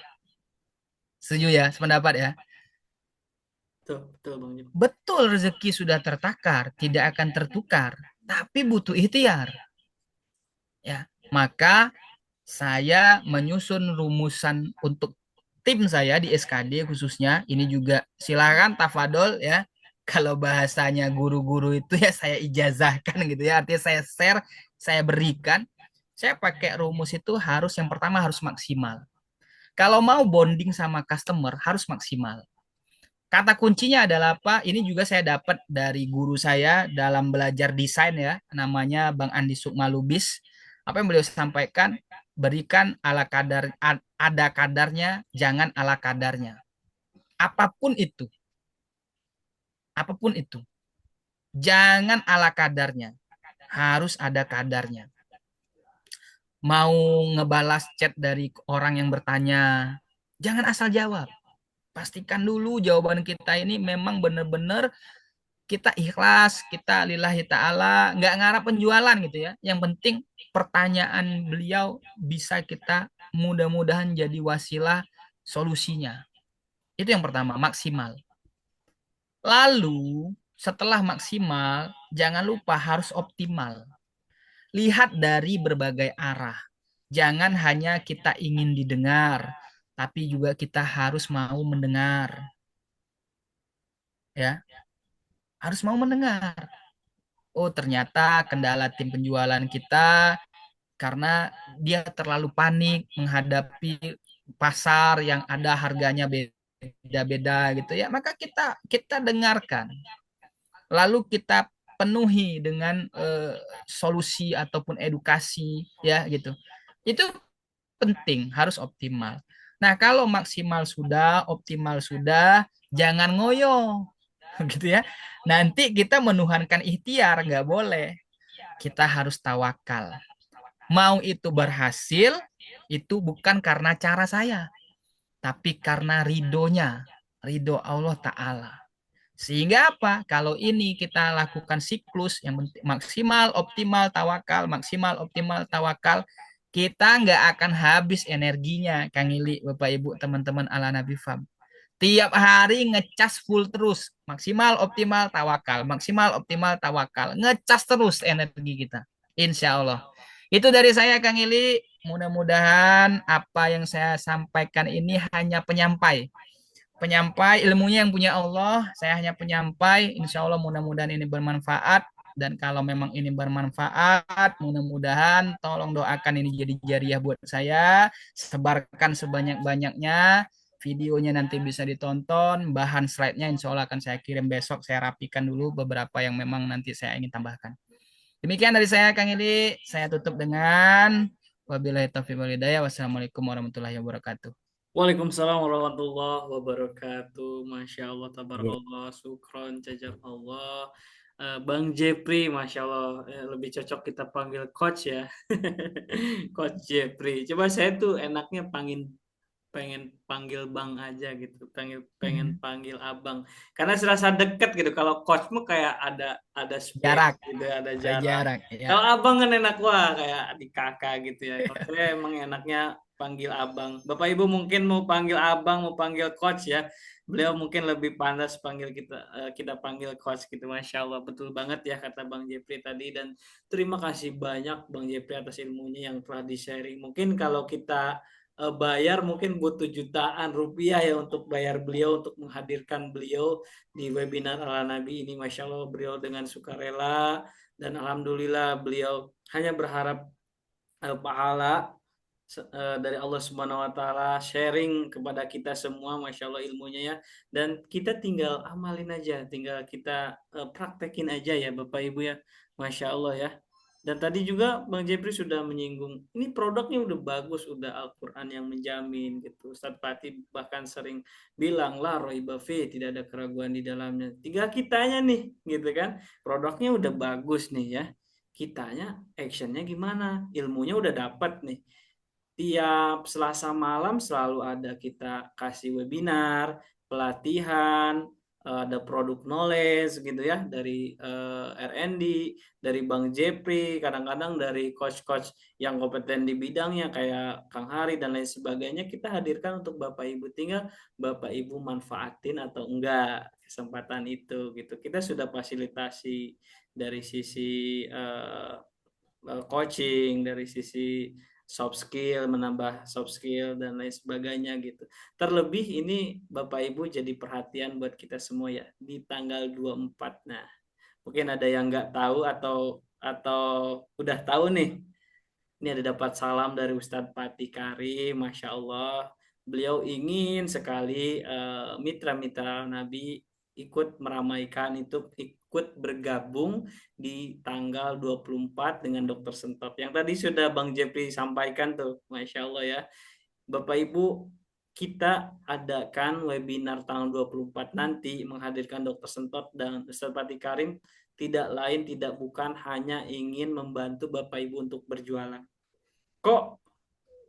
Setuju ya, sependapat ya? Betul Bang Jim. Betul, rezeki sudah tertakar, tidak akan tertukar, tapi butuh ikhtiar. Ya, maka saya menyusun rumusan untuk tim saya di SKD khususnya. Ini juga silakan tafadol ya. Kalau bahasanya guru-guru itu ya saya ijazahkan gitu ya. Artinya saya share, saya berikan. Saya pakai rumus itu harus yang pertama harus maksimal. Kalau mau bonding sama customer harus maksimal. Kata kuncinya adalah apa? Ini juga saya dapat dari guru saya dalam belajar desain ya, namanya Bang Andi Sukmalubis. Apa yang beliau sampaikan? Berikan ala kadar, ada kadarnya, jangan ala kadarnya. Apapun itu, apapun itu, jangan ala kadarnya, harus ada kadarnya. Mau ngebalas chat dari orang yang bertanya, jangan asal jawab. Pastikan dulu jawaban kita ini memang benar-benar kita ikhlas, kita lillahi ta'ala, nggak ngarap penjualan gitu ya. Yang penting pertanyaan beliau bisa kita mudah-mudahan jadi wasilah solusinya. Itu yang pertama, maksimal. Lalu setelah maksimal, jangan lupa harus optimal. Lihat dari berbagai arah. Jangan hanya kita ingin didengar, tapi juga kita harus mau mendengar. Ya, harus mau mendengar. Oh, ternyata kendala tim penjualan kita karena dia terlalu panik menghadapi pasar yang ada harganya beda-beda gitu ya. Maka kita dengarkan. Lalu kita penuhi dengan solusi ataupun edukasi ya gitu. Itu penting, harus optimal. Nah, kalau maksimal sudah, optimal sudah, jangan ngoyo gitu ya. Nanti kita menuhankan ikhtiar, nggak boleh. Kita harus tawakal. Mau itu berhasil, itu bukan karena cara saya, tapi karena ridhonya, ridho Allah Ta'ala. Sehingga apa? Kalau ini kita lakukan siklus yang maksimal, optimal, tawakal, maksimal, optimal, tawakal, kita nggak akan habis energinya, Kang Ili, Bapak Ibu, teman-teman ala Nabi Fam. Tiap hari ngecas full terus, maksimal, optimal, tawakal, maksimal, optimal, tawakal, ngecas terus energi kita, insya Allah. Itu dari saya, Kang Ili. Mudah-mudahan apa yang saya sampaikan ini hanya penyampai ilmunya yang punya Allah. Saya hanya penyampai. Insya Allah mudah-mudahan ini bermanfaat. Dan kalau memang ini bermanfaat, mudah-mudahan tolong doakan ini jadi jariah buat saya. Sebarkan sebanyak-banyaknya. Videonya nanti bisa ditonton. Bahan slide-nya insya Allah akan saya kirim besok. Saya rapikan dulu beberapa yang memang nanti saya ingin tambahkan. Demikian dari saya, Kang Ili. Saya tutup dengan wabillahi taufiq wal hidayah. Wassalamualaikum warahmatullahi wabarakatuh. Waalaikumsalam warahmatullahi wabarakatuh. Masya Allah, tabarakallah, syukron, jazakallah. Bang Jepri, Masya Allah, lebih cocok kita panggil coach ya. Coach Jepri. Coba saya tuh enaknya pengen panggil bang aja gitu, pengen panggil abang, karena serasa deket gitu. Kalau coachmu kayak ada space Jarak, gitu, ada ada jarak. jarak ya. Kalau abang kan enak, wah kayak di kakak gitu ya. Kalau saya emang enaknya panggil abang. Bapak Ibu mungkin mau panggil abang, mau panggil coach ya. Beliau mungkin lebih pantas panggil kita panggil coach gitu. Masya Allah, betul banget ya kata Bang Jepri tadi. Dan terima kasih banyak Bang Jepri atas ilmunya yang telah di-sharing. Mungkin kalau kita bayar mungkin butuh jutaan rupiah ya untuk bayar beliau, untuk menghadirkan beliau di webinar Ala Nabi ini. Masya Allah, beliau dengan sukarela, dan alhamdulillah beliau hanya berharap pahala dari Allah Subhanahu wa taala, sharing kepada kita semua. Masya Allah ilmunya ya, dan kita tinggal amalin aja, tinggal kita praktekin aja ya Bapak Ibu ya. Masya Allah ya. Dan tadi juga Bang Jepri sudah menyinggung, ini produknya udah bagus, udah Al-Quran yang menjamin gitu. Ustadz Fatih bahkan sering bilang, la raiba fi, tidak ada keraguan di dalamnya. Tinggal kitanya nih, gitu kan. Produknya udah bagus nih ya. Kitanya actionnya gimana? Ilmunya udah dapat nih. Tiap Selasa malam selalu ada kita kasih webinar, pelatihan, ada produk knowledge gitu ya dari R&D, dari Bang Jepri, kadang-kadang dari coach-coach yang kompeten di bidangnya kayak Kang Hari dan lain sebagainya, kita hadirkan untuk Bapak Ibu. Tinggal Bapak Ibu manfaatin atau enggak kesempatan itu gitu. Kita sudah fasilitasi dari sisi coaching, dari sisi soft skill, menambah soft skill dan lain sebagainya gitu. Terlebih ini Bapak Ibu jadi perhatian buat kita semua ya di tanggal 24. Nah, mungkin ada yang nggak tahu atau udah tahu nih. Ini ada dapat salam dari Ustadz Fatih Karim, Masya Allah. Beliau ingin sekali mitra-mitra Nabi ikut meramaikan itu, ikut bergabung di tanggal 24 dengan Dr. Sentot. Yang tadi sudah Bang Jepri sampaikan tuh, Masya Allah ya. Bapak Ibu, kita adakan webinar tanggal 24 nanti menghadirkan Dr. Sentot dan Ustadz Fatih Karim, tidak lain tidak bukan hanya ingin membantu Bapak Ibu untuk berjualan. Kok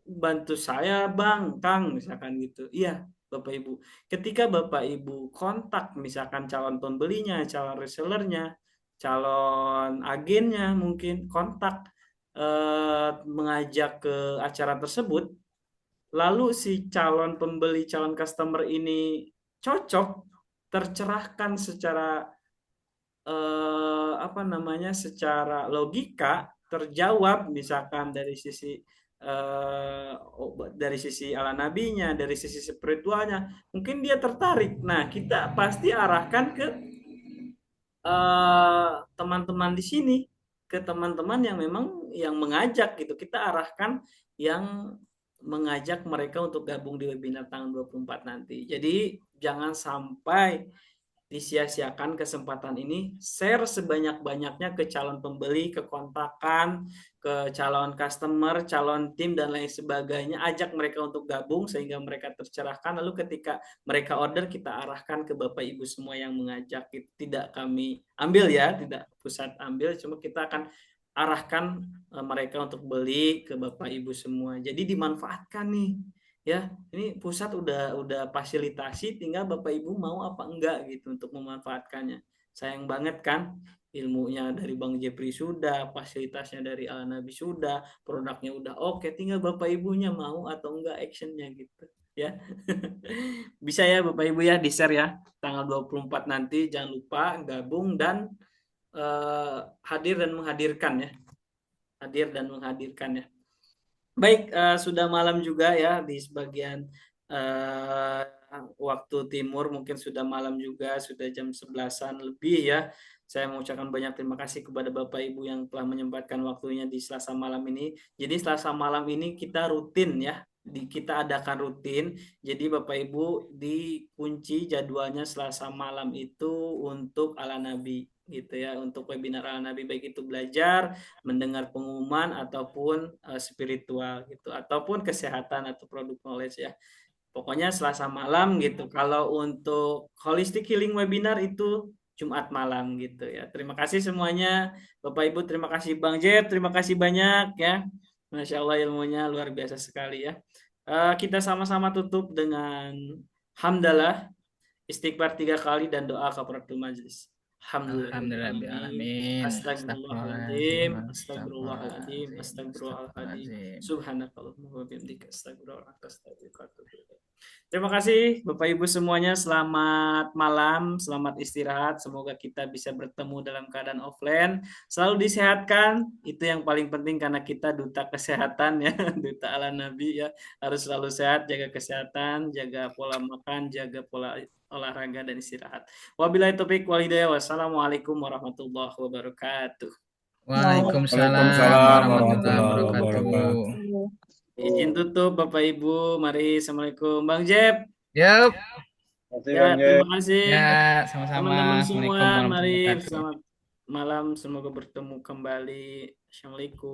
bantu saya Bang, Kang, misalkan gitu. Iya, Bapak Ibu. Ketika Bapak Ibu kontak misalkan calon pembelinya, calon resellernya, calon agennya, mungkin kontak mengajak ke acara tersebut, lalu si calon pembeli, calon customer ini cocok, tercerahkan secara secara logika, terjawab misalkan dari sisi ala nabinya, dari sisi spiritualnya, mungkin dia tertarik. Nah, kita pasti arahkan ke teman-teman di sini, ke teman-teman yang memang yang mengajak gitu. Kita arahkan yang mengajak mereka untuk gabung di webinar tanggal 24 nanti. Jadi jangan sampai disia-siakan kesempatan ini. Share sebanyak-banyaknya ke calon pembeli, ke kontakan, ke calon customer, calon tim dan lain sebagainya. Ajak mereka untuk gabung sehingga mereka tercerahkan. Lalu ketika mereka order, kita arahkan ke Bapak Ibu semua yang mengajak. Tidak kami ambil ya, tidak pusat ambil, cuma kita akan arahkan mereka untuk beli ke Bapak Ibu semua. Jadi dimanfaatkan nih. Ya, ini pusat udah fasilitasi, tinggal Bapak Ibu mau apa enggak gitu untuk memanfaatkannya. Sayang banget kan, ilmunya dari Bang Jepri sudah, fasilitasnya dari Ala Nabi sudah, produknya udah oke, tinggal Bapak Ibunya mau atau enggak actionnya gitu ya. Bisa ya Bapak Ibu ya di-share ya tanggal 24 nanti, jangan lupa gabung dan hadir dan menghadirkan ya. Hadir dan menghadirkan ya. Baik, sudah malam juga ya di sebagian waktu timur, mungkin sudah malam juga, sudah jam 11-an lebih ya. Saya mengucapkan banyak terima kasih kepada Bapak Ibu yang telah menyempatkan waktunya di Selasa malam ini. Jadi Selasa malam ini kita rutin ya, kita adakan rutin. Jadi Bapak Ibu dikunci jadwalnya Selasa malam itu untuk Ala Nabi gitu ya, untuk webinar Ala Nabi, baik itu belajar, mendengar pengumuman ataupun spiritual gitu, ataupun kesehatan atau produk knowledge ya. Pokoknya Selasa malam gitu. Kalau untuk holistic healing webinar itu Jumat malam gitu ya. Terima kasih semuanya Bapak Ibu, terima kasih Bang Jep, terima kasih banyak ya. Masya Allah ilmunya luar biasa sekali ya. Kita sama-sama tutup dengan hamdalah, istighfar 3 kali dan doa kafaratul majelis. Alhamdulillahirrahmanirrahim. Alhamdulillahirrahmanirrahim. Astagfirullahaladzim. Astagfirullahaladzim. Astagfirullahaladzim. Astagfirullahaladzim. Astagfirullahaladzim. Subhanakallahumma wa bihamdika astaghfiruka. Terima kasih Bapak Ibu semuanya. Selamat malam, selamat istirahat. Semoga kita bisa bertemu dalam keadaan offline. Selalu disehatkan. Itu yang paling penting karena kita duta kesehatan ya, duta ala Nabi ya. Harus selalu sehat, jaga kesehatan, jaga pola makan, jaga pola olahraga dan istirahat. Wabillahi taufiq wal hidayah. Wassalamualaikum warahmatullahi wabarakatuh. Waalaikumsalam Waalaikumsalam warahmatullahi warahmatullahi wabarakatuh. wabarakatuh. Izin tutup Bapak Ibu. Mari. Assalamualaikum. Bang Jeb. Yup. Ya, terima kasih. Ya, sama-sama. Teman-teman Assalamualaikum semua, warahmatullahi mari wabarakatuh. selamat malam. Semoga bertemu kembali. Assalamualaikum.